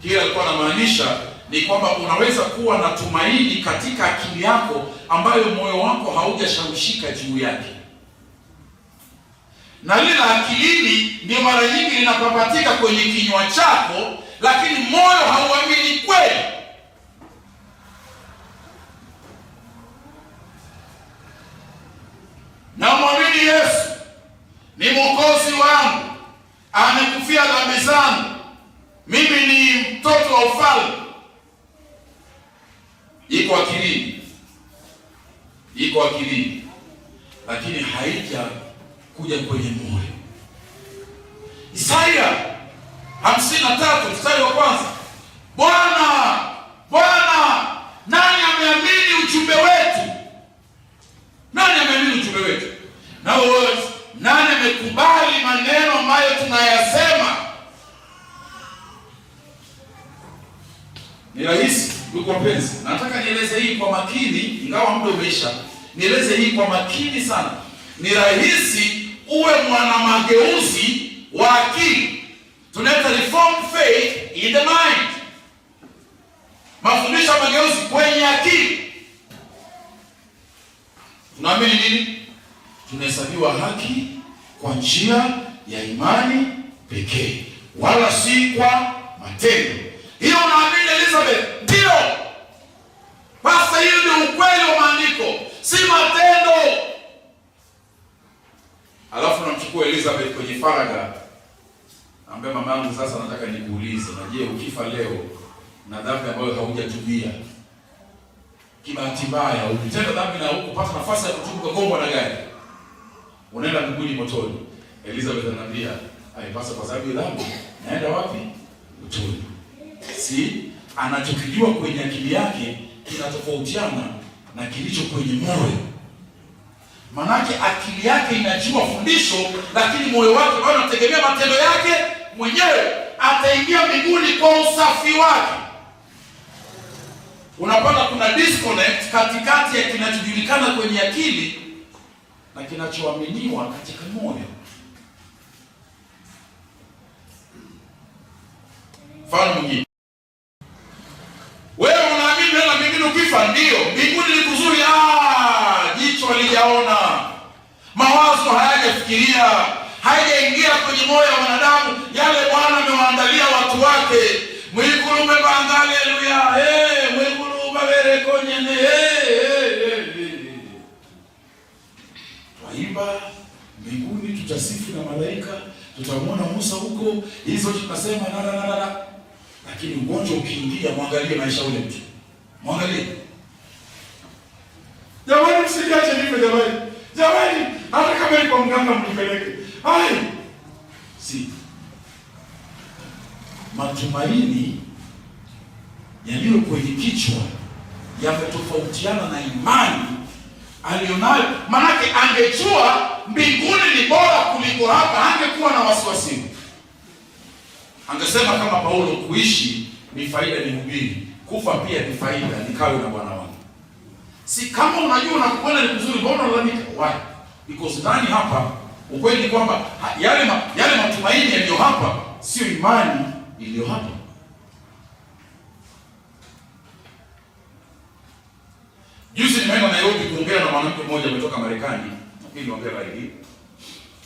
Kile alikuwa anamaanisha ni kwamba unaweza kuwa na tumaini katika akili yako ambayo moyo wako haujashawishika juu yake. Na lile akilini ndio mara nyingi linapapatika kwenye kinywa chako, lakini moyo hauamini kweli. Na mwamini Yesu ni Mwokozi wangu, amekufia dhambi zangu, mimi ni mtoto wa ufalme. Iko akilini, lakini haija kuja kwenye moyo. Isaya 53 mstari wa 1. Bwana, nani ameamini ujumbe wetu? Nani ameamini ujumbe wetu? Na nani amekubali maneno ambayo tunayasema? Ni rahisi ndugu wapenzi. Nataka nieleze hii kwa makini, ingawa muda umeisha. Nieleze hii kwa makini sana. Ni rahisi uwe mwana mageuzi wa akili. Tunaita reformed faith in the mind. Mafundisho ya mageuzi kwenye akili. Tunaamini nini? Tunahesabiwa haki kwa njia ya imani pekee, wala si kwa matendo. Hiyo unaamini Elizabeth? Ndio. Basi hiyo ndio ukweli wa maandiko, si matendo. Alafu namchukua Elizabeth kwenye faragha, ambaye mama yangu, sasa nataka nikuulize, na je, ukifa leo na dhambi ambayo haujatubia, kibahati mbaya ukitenda dhambi na ukupata nafasi ya kutubu kwa na gari, unaenda mbinguni motoni? Elizabeth anambia haipasa, kwa sababu ya dhambi naenda wapi? Motoni. Si anachokijua kwenye akili yake kinatofautiana na kilicho kwenye moyo. Manake akili yake inajua fundisho, lakini moyo wake bado unategemea matendo yake mwenyewe. Ataingia mbinguni kwa usafi wake. Unapata kuna disconnect katikati ya kinachojulikana kwenye akili na kinachoaminiwa katika moyo. Mfano mwingine, wewe unaamini na mbinguni ukifa? Ndio. Mbinguni ni kuzuri, jicho halijaona, mawazo hayajafikiria, haijaingia kwenye moyo wa wanadamu yale Bwana amewaandalia watu wake. Mwikulume bangale, haleluya, mwikulume bere konyene, twaimba mbinguni, tutasifu na malaika, tutamwona Musa huko, hizo tunasema na. Lakini ugonjwa ukiingia, mwangalie maisha ule mtu. Mwangalie. Jamani, msikiache nipe jamani. Jamani, hata kama ni kwa mganga mnipeleke. Si. matumaini yaliyo kwenye kichwa yametofautiana na imani alionayo. Manake angejua mbinguni ni bora kuliko hapa, angekuwa na wasiwasi. Angesema kama Paulo, kuishi ni faida, ni hubiri; kufa pia ni faida, nikawe na Bwana wangu. Si kama unajua na kukwenda ni kuzuri, mbona unalalamika? Why? Because ndani hapa ukweli ni kwamba yale matumaini yaliyo hapa sio imani iliyo hapa. Juzi nimeenda Nairobi kuongea na mwanamke mmoja ametoka Marekani, nafikiri niongea zaidi.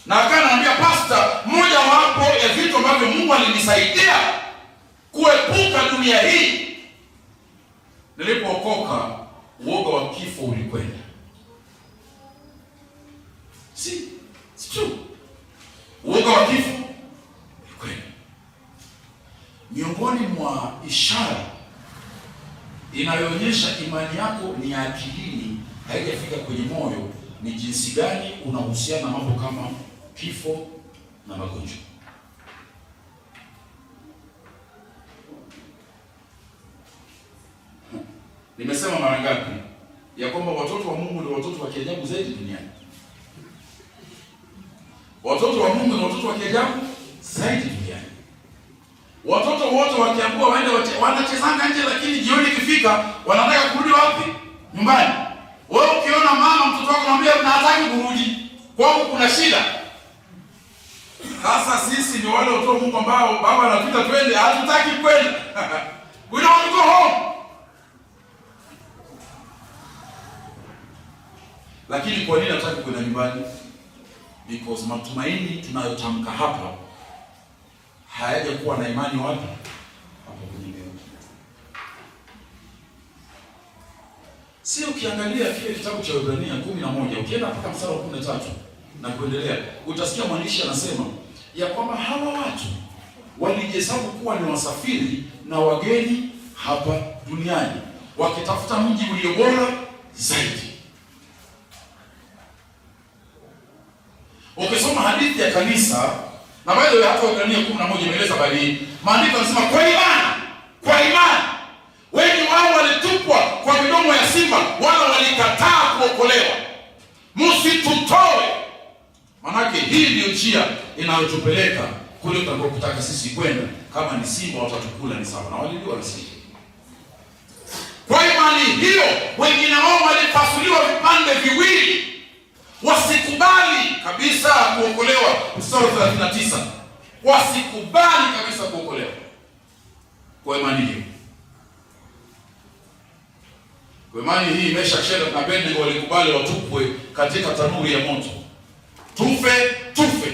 Na akaniambia, pastor, moja wapo ya vitu ambavyo Mungu alinisaidia kuepuka dunia hii, nilipookoka, uoga wa kifo ulikwenda. It's true. Uoga wa kifo ulikwenda. Miongoni mwa ishara inayoonyesha imani yako ni ya akilini, haijafika kwenye moyo, ni jinsi gani unahusiana na mambo kama kifo na magonjwa. Nimesema mara ngapi ya kwamba watoto wa Mungu ni watoto wa kiajabu zaidi duniani. Watoto wa Mungu ni watoto wa kiajabu zaidi duniani. Watoto wote wakiambiwa waende wanachezanga nje, lakini jioni ikifika wanataka kurudi wapi? Nyumbani. Wewe ukiona mama mtoto wako anamwambia nataka kurudi, kwao kuna shida. Sasa sisi ni wale watoto wa Mungu ambao baba anatuita twende, hatutaki kwenda. We don't want to go home. Lakini kwa nini nataka kwenda nyumbani? Because matumaini tunayotamka hapa hayaja kuwa na imani wapi? Hapo kwenye moyo. Si ukiangalia kile kitabu cha Waebrania 11, ukienda mpaka mstari wa 13 na kuendelea, utasikia mwandishi anasema ya kwamba hawa watu walijihesabu kuwa ni wasafiri na wageni hapa duniani, wakitafuta mji ulio bora zaidi. Ukisoma hadithi ya kanisa, na baada ya hapo Waebrania 11 imeeleza bali maandiko yanasema kwa imani wengi wao walitupwa kwa midomo ya simba, wala walikataa kuokolewa. Msitutoe. Manake hii ndio njia inayotupeleka kule tutakapotaka sisi kwenda. Kama ni simba watatukula ni sawa, na walijua na sisi. Kwa imani hiyo wengine wao walipasuliwa vipande viwili, wasikubali kabisa kuokolewa. Mstari 39, wasikubali kabisa kuokolewa kwa imani hiyo. Kwa imani hii Meshaki na Abednego walikubali watupwe katika tanuri ya moto. Tufe.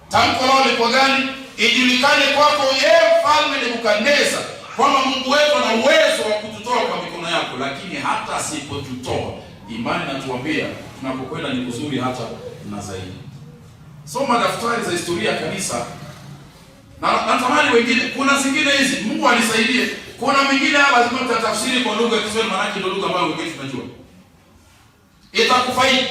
Tamko lao liko gani? Ijulikane kwako mfalme Nebukadneza kwamba Mungu wetu ana uwezo wa kututoa kwa mikono yako, lakini hata asipotutoa, imani inatuambia tunapokwenda ni kuzuri hata na zaidi. Soma daftari za historia ya kanisa. Na natamani wengine, kuna zingine hizi Mungu anisaidie. Kuna mingine hapa lazima tutatafsiri kwa lugha ya Kiswahili, maana ndio lugha ambayo wengi tunajua. Itakufaidi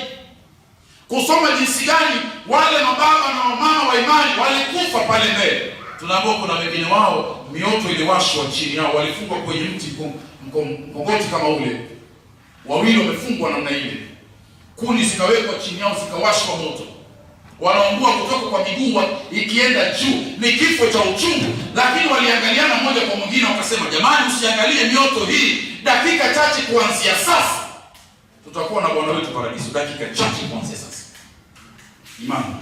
kusoma jinsi gani wale mababa na mama wa imani walikufa pale mbele. Tunaambiwa kuna wengine wao mioto iliwashwa chini yao, walifungwa kwenye mti mkongoti kama ule. Wawili wamefungwa namna ile. Kuni zikawekwa chini yao zikawashwa moto. Wanaungua kutoka kwa miguu ikienda juu. Ni kifo cha uchungu, lakini waliangaliana mmoja kwa mwingine wakasema, jamani, usiangalie mioto hii, dakika chache kuanzia sasa tutakuwa na Bwana wetu paradiso. Dakika chache kuanzia sasa. Imani.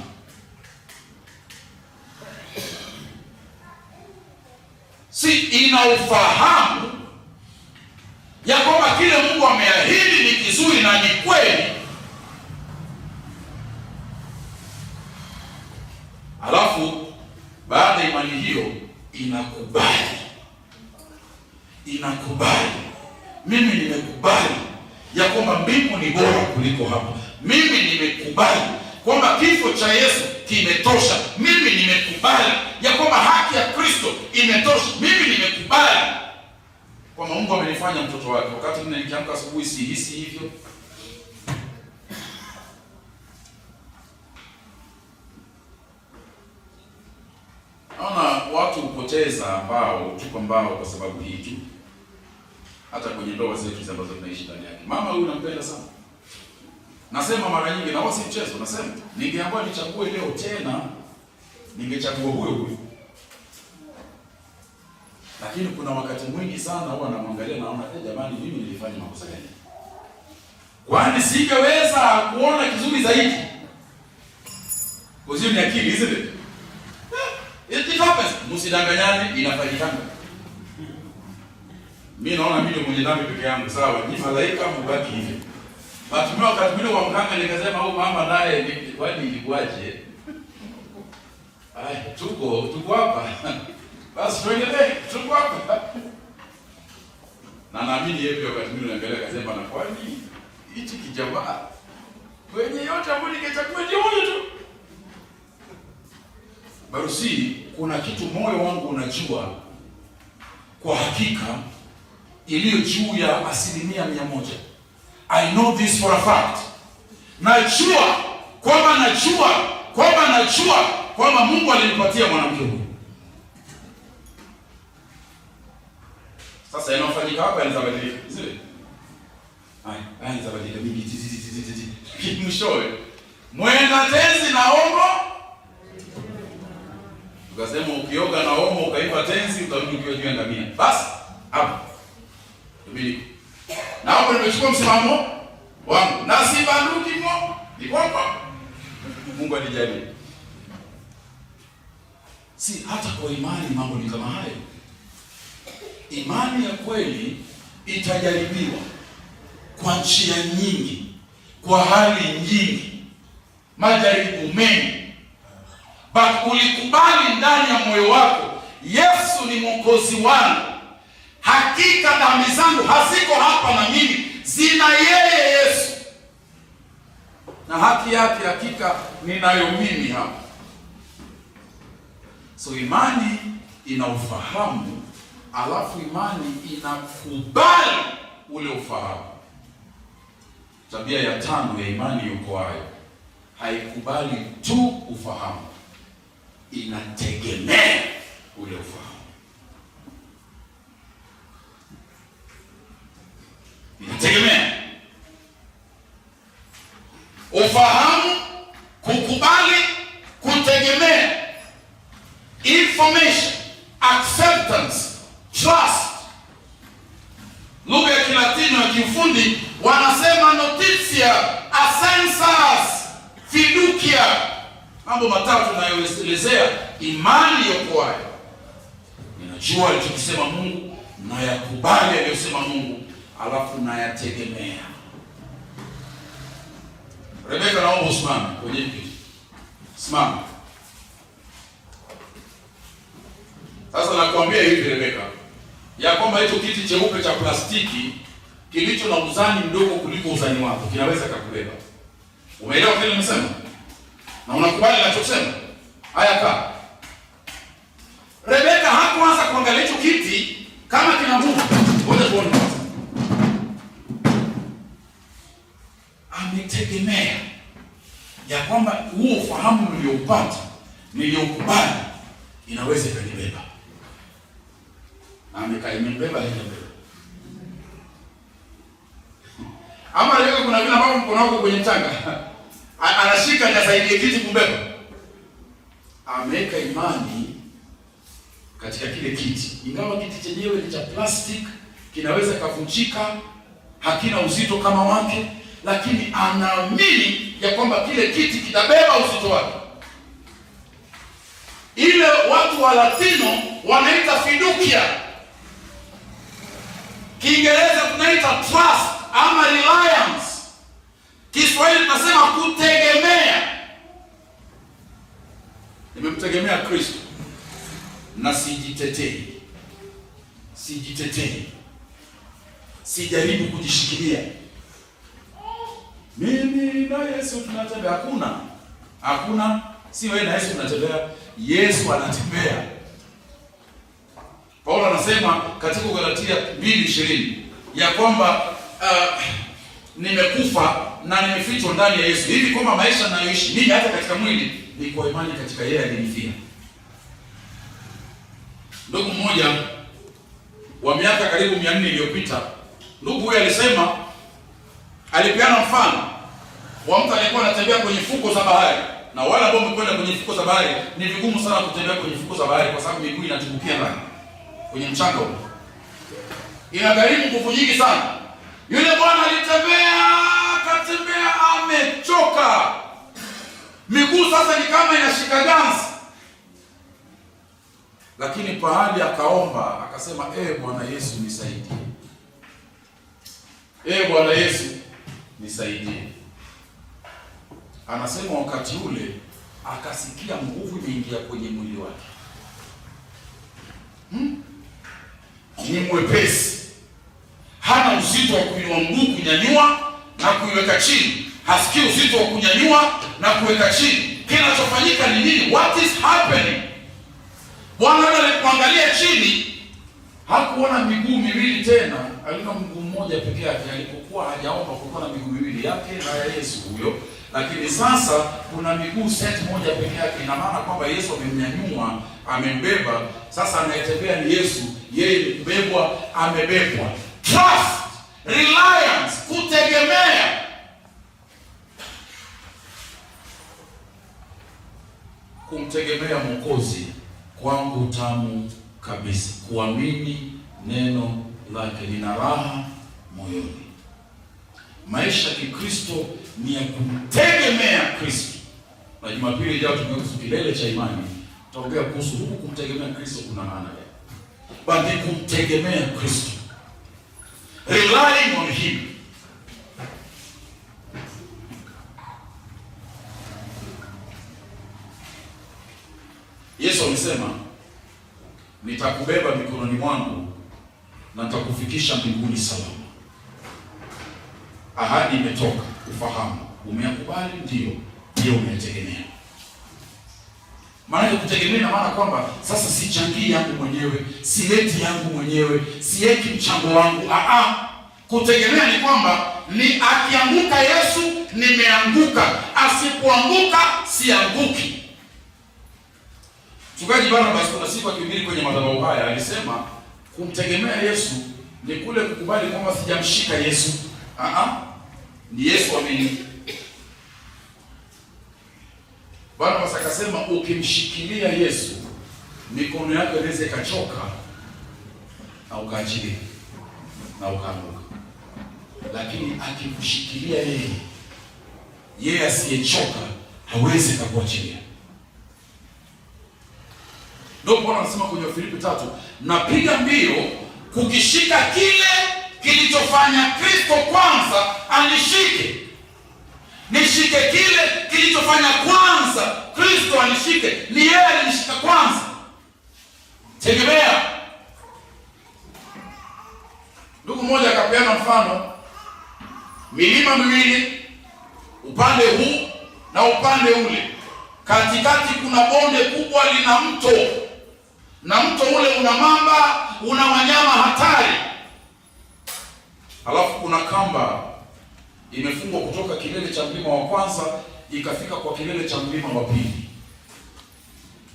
Si ina ufahamu ya kwamba kile Mungu ameahidi ni kizuri na ni kweli. Alafu baada ya imani hiyo inakubali. Mimi nimekubali ya kwamba mbingu ni bora kuliko hapa. Mimi nimekubali kwamba kifo cha Yesu kimetosha. Mimi nimekubali ya kwamba haki ya Kristo imetosha. Mimi nimekubali kwamba Mungu amenifanya mtoto wake. Wakati mimi nikiamka asubuhi sihisi hivyo. Naona watu tunapoteza mbao, tupa mbao kwa sababu hii tu. Hata kwenye ndoa zetu ambazo tunaishi ndani yake. Mama huyu nampenda sana. Nasema mara nyingi na wasi mchezo, nasema ningeambiwa nichague leo tena, ningechagua huyo. Lakini kuna wakati mwingi sana huwa namwangalia naona, jamani, mimi nilifanya makosa gani? Kwani singeweza kuona kizuri zaidi? Uzio ni akili, isn't it? It happens. Msidanganyane, inafanyikana. Mimi naona mimi mwenye dhambi peke yangu, sawa, ni malaika mbaki hivi. Batumia wakati mwingine wa mganga nikasema huyu mama naye kwani ilikuaje? Tuko hapa. Basi tuendelee, tuko hapa. Na naamini yeye wakati mwingine anaangalia akasema na kwani hichi kijamaa kwenye yote ambayo ningechagua ndio huyo tu. Barusi, kuna kitu moyo wangu unajua kwa hakika iliyo juu ya 100%. I know this for a fact. Najua kwamba Mungu alinipatia mwanamke huyu. Sasa yanafanyika hapa yanabadilika. Zile. Haya yanabadilika mingi. Mwishowe. Mwenda tenzi na omo. Ukasema ukioga na omo ukaiva tenzi utarudi ukiwa juu ya ngamia. Basi hapo. Tumili. Na hapo nimechukua msimamo wangu. Na si banduki mo. Ni kwamba Mungu alijalia. Si hata kwa imani mambo ni kama hayo. Imani ya kweli itajaribiwa kwa njia nyingi, kwa hali nyingi, majaribu mengi. But ulikubali ndani ya moyo wako, Yesu ni mwokozi wangu. Hakika dhambi zangu haziko hapa na mimi, zina yeye Yesu. Na haki yake hakika ninayo mimi hapa. So imani ina ufahamu, alafu imani inakubali ule ufahamu. Tabia ya 5 ya imani iokoayo, haikubali tu ufahamu, inategemea ule ufahamu. Inategemea ufahamu, kukubali, kutegemea. Information, acceptance, trust. Lugha ya Kilatino ya kiufundi wanasema notitia, ascensas, fiducia. Mambo matatu nayoelezea imani iokoayo. Ninajua alichosema Mungu, na yakubali aliyosema Mungu, alafu nayategemea. Rebeka, naomba usimame kwenye kiti. Simama. Sasa nakwambia hivi Rebeka, ya kwamba hicho kiti cheupe cha plastiki kilicho na uzani mdogo kuliko uzani wako kinaweza kukubeba. Umeelewa kile nimesema? Na unakubali ninachosema? Haya kaa. Rebeka hakuanza kuangalia hicho kiti kama kina nguvu. Ngoja tuone kwanza. Ametegemea ya kwamba huo ufahamu niliokubali inaweza kanibeba. Imembeba. Ama leo kuna vile ambavyo mkono wako kwenye mchanga. Anashika na zaidi kiti kubeba. Ameweka imani katika kile kiti. Ingawa kiti chenyewe ni cha plastic, kinaweza kavunjika, hakina uzito kama wake, lakini anaamini ya kwamba kile kiti kitabeba uzito wake. Ile watu wa Latino wanaita fiducia. Kiingereza tunaita trust ama reliance. Kiswahili tunasema kutegemea. Nimemtegemea Kristo na sijitetei. Sijaribu kujishikilia. Mimi na Yesu tunatembea. Hakuna. Si wewe na Yesu tunatembea. Yesu anatembea. Paulo anasema katika Galatia 2:20 ya kwamba nimekufa na nimefichwa ndani ya Yesu. Hivi kwamba maisha ninayoishi mimi hata katika mwili ni kwa imani katika yeye alinifia. Ndugu mmoja wa miaka karibu 400 iliyopita, ndugu huyu alisema, alipeana mfano wa mtu aliyekuwa anatembea kwenye fuko za bahari. Na wale ambao wamekwenda kwenye fuko za bahari, ni vigumu sana kutembea kwenye fuko za bahari kwa sababu miguu inatumbukia ndani kwenye mchanga huo. Inagharimu nguvu nyingi sana. Yule bwana alitembea, akatembea, amechoka. Miguu sasa ni kama inashika ganzi. Lakini pahali akaomba, akasema, Bwana Yesu nisaidie. Bwana Yesu nisaidie. Anasema wakati ule akasikia nguvu imeingia kwenye mwili wake. Ni mwepesi. Hana uzito wa kuinua mguu kunyanyua na kuiweka chini. Hasikii uzito wa kunyanyua na kuweka chini. Kinachofanyika ni nini? What is happening? Bwana alipoangalia chini hakuona miguu miwili tena, aliona mguu mmoja peke yake. Alipokuwa hajaomba kulikuwa na miguu miwili yake na ya Yesu huyo, lakini sasa kuna miguu set moja peke yake. Ina maana kwamba Yesu amemnyanyua, amembeba. Sasa anayetembea ni Yesu, yeye ni kubebwa, amebebwa. Trust, reliance, kutegemea. Kumtegemea Mwokozi kwangu tamu kabisa. Kuamini neno lake lina raha moyoni. Maisha ya Kikristo ni ya kumtegemea Kristo. Na Jumapili ijayo tumehusu kilele cha imani. Tutaongea kuhusu huku kumtegemea Kristo kuna maana gani. Bali kumtegemea Kristo, relying on him. Yesu amesema, nitakubeba mikononi mwangu na nitakufikisha mbinguni salama. Ahadi imetoka, ufahamu. Umeyakubali? Ndio umetegemea. Maana kutegemea na maana kwamba sasa sichangii yangu mwenyewe, sileti yangu mwenyewe, sieki mchango wangu. Kutegemea ni kwamba ni akianguka Yesu, nimeanguka. Asipoanguka, sianguki. Mchungaji Barnabas kuna siku akihubiri kwenye madhabahu haya alisema kumtegemea Yesu ni kule kukubali kwamba sijamshika Yesu. Ni Yesu amini. Barnabas akasema ukimshikilia Yesu, mikono yako inaweza ikachoka na ukaachilia na ukaanguka. Lakini akikushikilia yeye asiyechoka hawezi kukuachilia. Ndio Paulo anasema kwenye Filipi 3, napiga mbio kukishika kile kilichofanya Kristo kwanza anishike. Nishike kile kilichofanya kwanza Kristo anishike. Ni yeye alinishika kwanza. Tegemea. Ndugu mmoja akapeana mfano, milima miwili, upande huu na upande ule. Katikati kuna bonde kubwa lina mto. Na mto ule una mamba, una wanyama hatari. Alafu kuna kamba imefungwa kutoka kilele cha mlima wa kwanza ikafika kwa kilele cha mlima wa pili.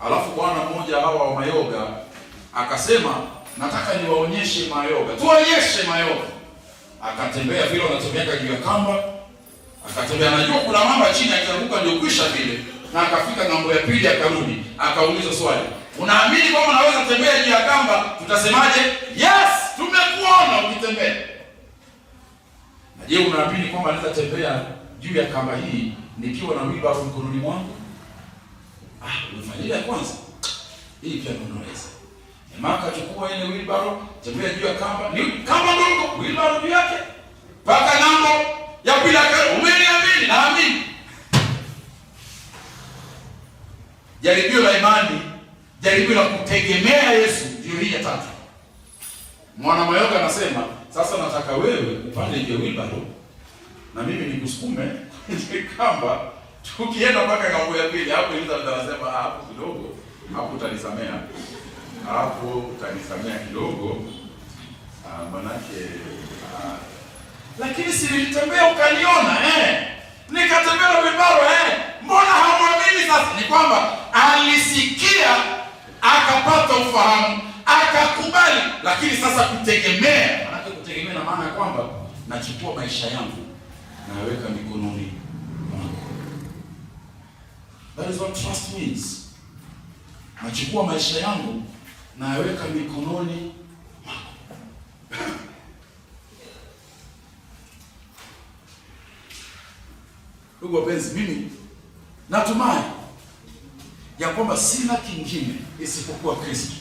Alafu bwana mmoja hawa wa mayoga akasema, nataka niwaonyeshe mayoga. Tuonyeshe mayoga. Akatembea vile wanatembea juu ya kamba. Akatembea, anajua kuna mamba chini, akianguka ndio kwisha vile. Na akafika ng'ambo ya pili, akarudi, akauliza swali, unaamini kwamba unaweza tembea juu ya kamba? Tutasemaje? Yes, tumekuona ukitembea. Na je, unaamini kwamba naweza tembea juu ya kamba hii nikiwa na wheelbarrow mkononi mwangu? Umefanya ya kwanza. Hii pia unaweza. Maka chukua ile wheelbarrow, tembea juu ya kamba, ni kamba ndogo, wheelbarrow juu yake. Paka ng'ambo ya pili, umeniamini? Naamini. Jaribio la imani, jaribio la kutegemea Yesu ndio hii ya 3. Mwana mayoga anasema, sasa nataka wewe upande juu ya wheelbarrow na mimi nikusukume kamba, tukienda mpaka ng'ambo ya pili. Hapo Elizabeth anasema, hapo kidogo, hapo utanisamea. Hapo utanisamea kidogo. Manake lakini si nilitembea ukaniona nikatembea na wheelbarrow mbona hamwamini? Sasa ni kwamba alisikia akapata ufahamu, akakubali. Lakini sasa kutegemea, maana kutegemea na maana ya kwamba nachukua maisha yangu naweka mikononi mwako. That is what trust means. Nachukua maisha yangu naweka mikononi mwako. Ndugu wapenzi, mimi natumai ya kwamba sina kingine isipokuwa Kristo.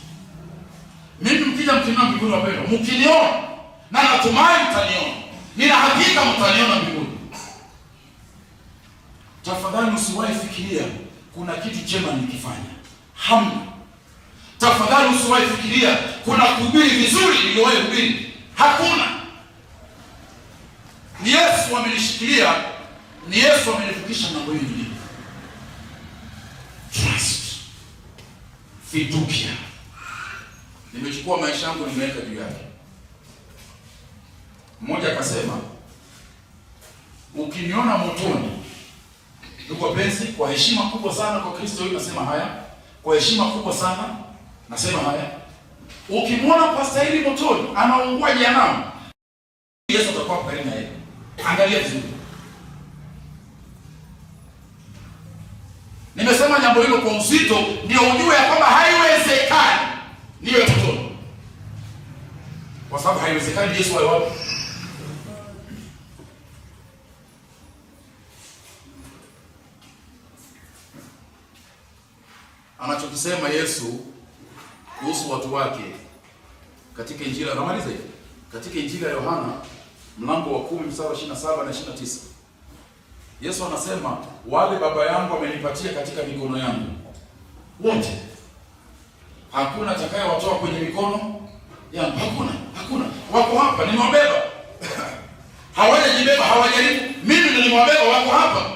Mimi mkija mkiniona mbinguni, wapendwa, mkiniona, na natumai mtaniona, nina hakika mtaniona mbinguni, tafadhali usiwahi fikiria kuna kitu chema nikifanya. Hamna. Tafadhali usiwahi fikiria kuna kuhubiri vizuri niliwahi kuhubiri. Hakuna. Ni Yesu amenishikilia, ni Yesu amenivukisha mambo hili. Trust. Fiducia. Nimechukua maisha yangu nimeweka juu yake. Mmoja akasema, ukiniona motoni, ndugu wapenzi, kwa heshima kubwa sana kwa Kristo huyu nasema haya, kwa heshima kubwa sana nasema haya, ukimwona pastahili motoni anaungua jehanamu, Yesu atakuwa karibu na yeye. Angalia vizuri. Nimesema jambo hilo kwa uzito ndio ujue ya kwamba haiwezekani niwe motoni. Kwa sababu haiwezekani Yesu awe wapi? Anachokisema Yesu kuhusu watu wake katika Injili, namaliza hivi, katika Injili ya Yohana mlango wa 10 mstari 27 na 29. Yesu anasema, wale Baba yangu amenipatia katika mikono yangu wote, hakuna atakayewatoa kwenye mikono yangu. Hakuna. Wako hapa, nimewabeba. Hawajajibeba, hawajaribu. Mimi nilimwabeba, wako hapa.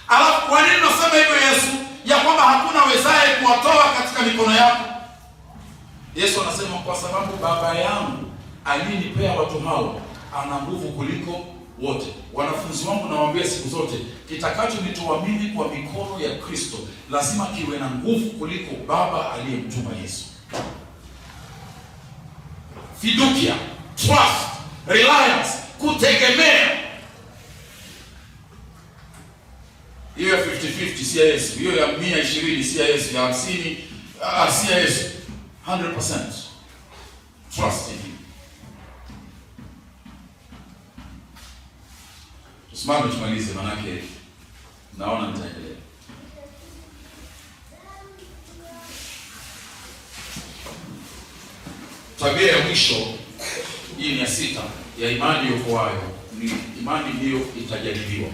Alafu kwa nini nasema hivyo Yesu? Ya kwamba hakuna wezaye kuwatoa katika mikono yako. Yesu anasema, kwa sababu Baba yangu alinipea watu hao ana nguvu kuliko wote. Wanafunzi wangu nawaambia siku zote, kitakachonitoa mimi kwa mikono ya Kristo lazima kiwe na nguvu kuliko Baba aliyemtuma Yesu. Fiducia, trust, reliance, kutegemea. Hiyo ya 50-50 si ya Yesu. Hiyo ya 120 si ya Yesu. Ya 50 si ya Yesu. 100% trust in him. Tusimame tumalize, manake naona nitaendelea. Tabia ya mwisho, hii ni ya 6, ya imani iokoayo, ni imani hiyo itajaribiwa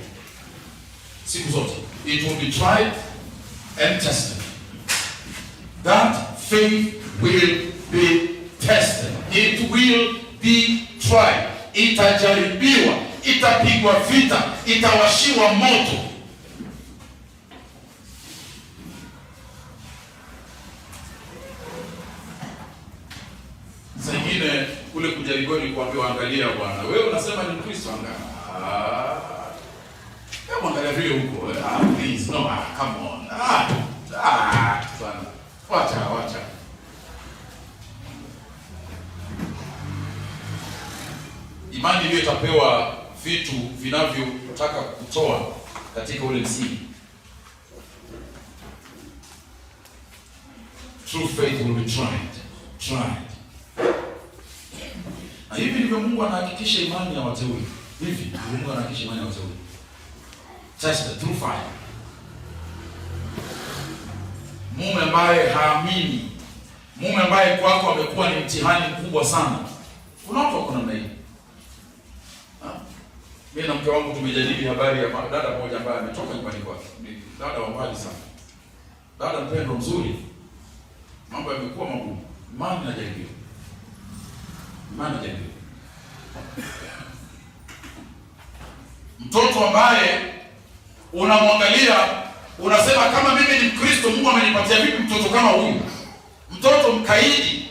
siku zote. It will be tried and tested. That faith will be tested. It will be tried. Itajaribiwa, itapigwa vita, itawashiwa moto. Zingine kule kujaribiwa ni kuambiwa, angalia bwana, wewe unasema ni Kristo, angalia. Angalia vile huko. Please, no, come on. Sana. Wacha. Imani hiyo itapewa vitu vinavyotaka kutoa katika ule msingi. True faith will be tried. Na hivi ndivyo Mungu anahakikisha imani ya wateule. Hivi ndivyo Mungu anahakikisha imani ya wateule. Tested through fire. Mume ambaye haamini, mume ambaye kwako amekuwa ni mtihani mkubwa sana. Kuna watu wako namna hii. Mimi na mke wangu tumejadili habari ya dada mmoja ambaye ametoka nyumbani kwake. Ni dada wa mbali sana. Dada mpendwa mzuri. Mambo yamekuwa magumu. Imani inajaribiwa. Mtoto ambaye unamwangalia unasema, kama mimi ni Mkristo, Mungu amenipatia vipi mtoto kama huyu? Mtoto mkaidi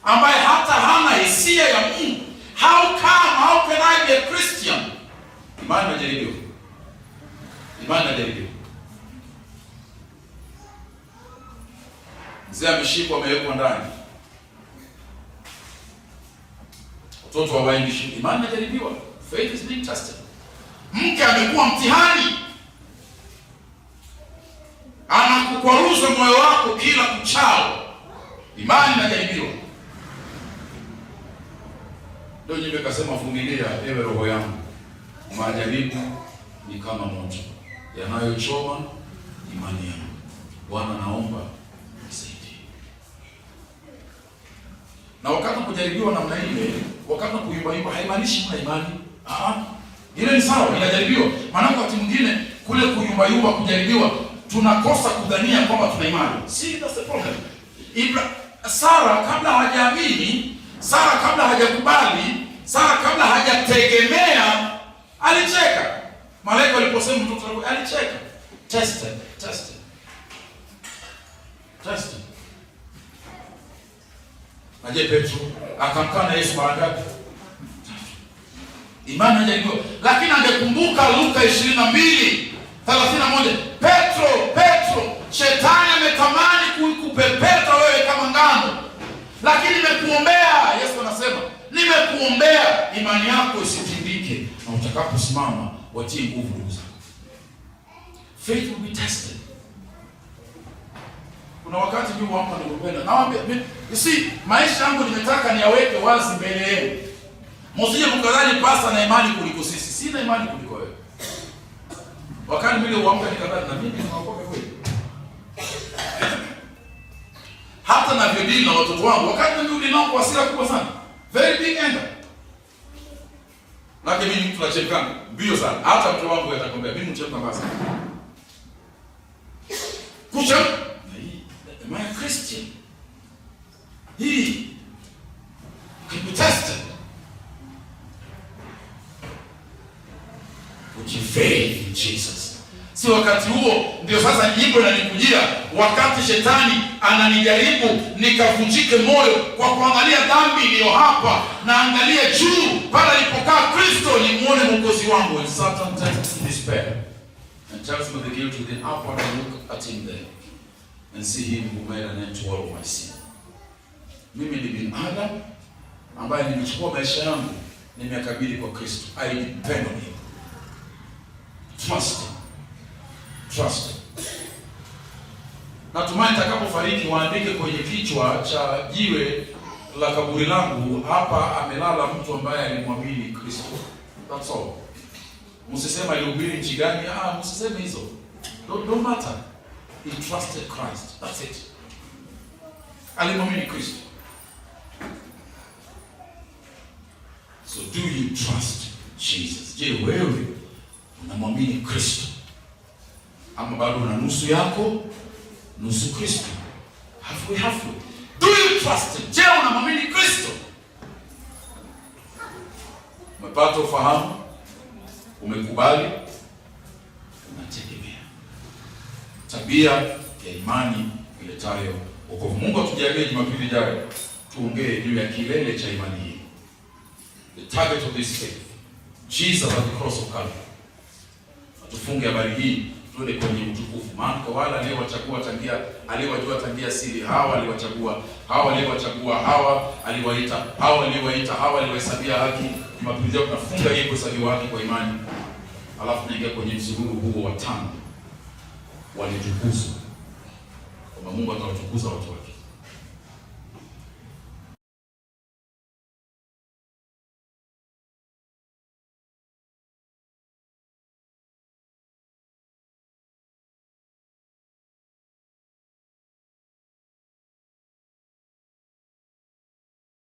ambaye hata hana hisia ya Mungu. How can I be a Christian? Imani inajaribiwa. Mzee ameshikwa, amewekwa ndani. Watoto hawaendi shule, imani inajaribiwa. Faith is being tested. Mke amekuwa mtihani, anakukwaruza moyo wako kila kuchao, imani inajaribiwa. Ndio nyimbo kasema, vumilia ewe roho yangu, majaribu ni kama moto yanayochoma imani yangu. Bwana, naomba nisaidie. Na wakati kujaribiwa namna ile, wakati kuimba haimaanishi kuna imani. Ile ni sawa, inajaribiwa. Maana wakati mwingine kule kuyumba kujaribiwa, tunakosa kudhania kwamba tuna imani. See, that's the problem. Sara kabla hajaamini, Sara kabla hajakubali, Sara kabla hajategemea, alicheka. Malaika waliposema mtoto wake, alicheka. Tested. Aje Petro akamkana Yesu mara ngapi? Imani inajaribiwa. Lakini angekumbuka Luka 22:31, Petro, shetani ametamani kukupepeta wewe kama ngano, lakini nimekuombea. Yesu anasema, nimekuombea imani yako isitindike, na utakaposimama watie nguvu ndugu zako. Faith will be tested. Kuna wakati mimi hapa nilipenda, nawaambia you see, maisha yangu nimetaka niaweke wazi mbele yenu. Msije mkadhani pasta na imani kuliko sisi. Sina imani kuliko wewe. Wakati mimi huamka nikadhani na mimi ninaokoka kweli. Hata na bidii na watoto wangu, wakati mimi ninao kwa hasira kubwa sana. Very big anger. Lakini mimi mtu anacheka mbio sana. Hata mtoto wangu atakwambia mimi mcheka mbaya sana. Kucha, am I a Christian? He can be tested. Put your faith in Jesus. Si wakati huo ndio sasa nyimbo inanikujia, wakati shetani ananijaribu nikavunjike moyo kwa kuangalia dhambi iliyo hapa, na angalia juu pale alipokaa Kristo, nimuone Mwokozi wangu. And Satan tempts in despair and tells me the guilt within. Upward I look at him there and see him who made an end to all of my sin. Mimi ni binadamu ambaye nimechukua maisha yangu nimeyakabidhi kwa Kristo. I depend on him. Trust. Natumai nitakapofariki waandike kwenye kichwa cha jiwe la kaburi langu, hapa amelala mtu ambaye alimwamini Kristo. That's all. Msisema alihubiri nchi gani, msiseme hizo. Don't matter. He trusted Christ. That's it. Alimwamini Kristo. So do you trust Jesus? Je, wewe unamwamini Kristo? Ama bado una nusu yako, nusu Kristo? Halfway. Do you trust him? Je, unamwamini Kristo? Umepata ufahamu? Umekubali? Unategemea. Tabia ya imani iletayo wokovu. Mungu atujalie Jumapili ijayo tuongee juu ya kilele cha imani hii. The target of this faith. Jesus at the cross of Calvary. Tufunge habari hii tuende kwenye utukufu. Maana kwa wale aliowachagua aliwajua tangia siri, hawa aliwachagua, hawa aliwaita, hawa aliwahesabia haki. Jumapili ijayo tunafunga hii kuhesabiwa haki kwa imani. Alafu tunaingia kwenye msururu huo wa 5. Walitukuzwa. Kwa Mungu atawatukuza watu wake.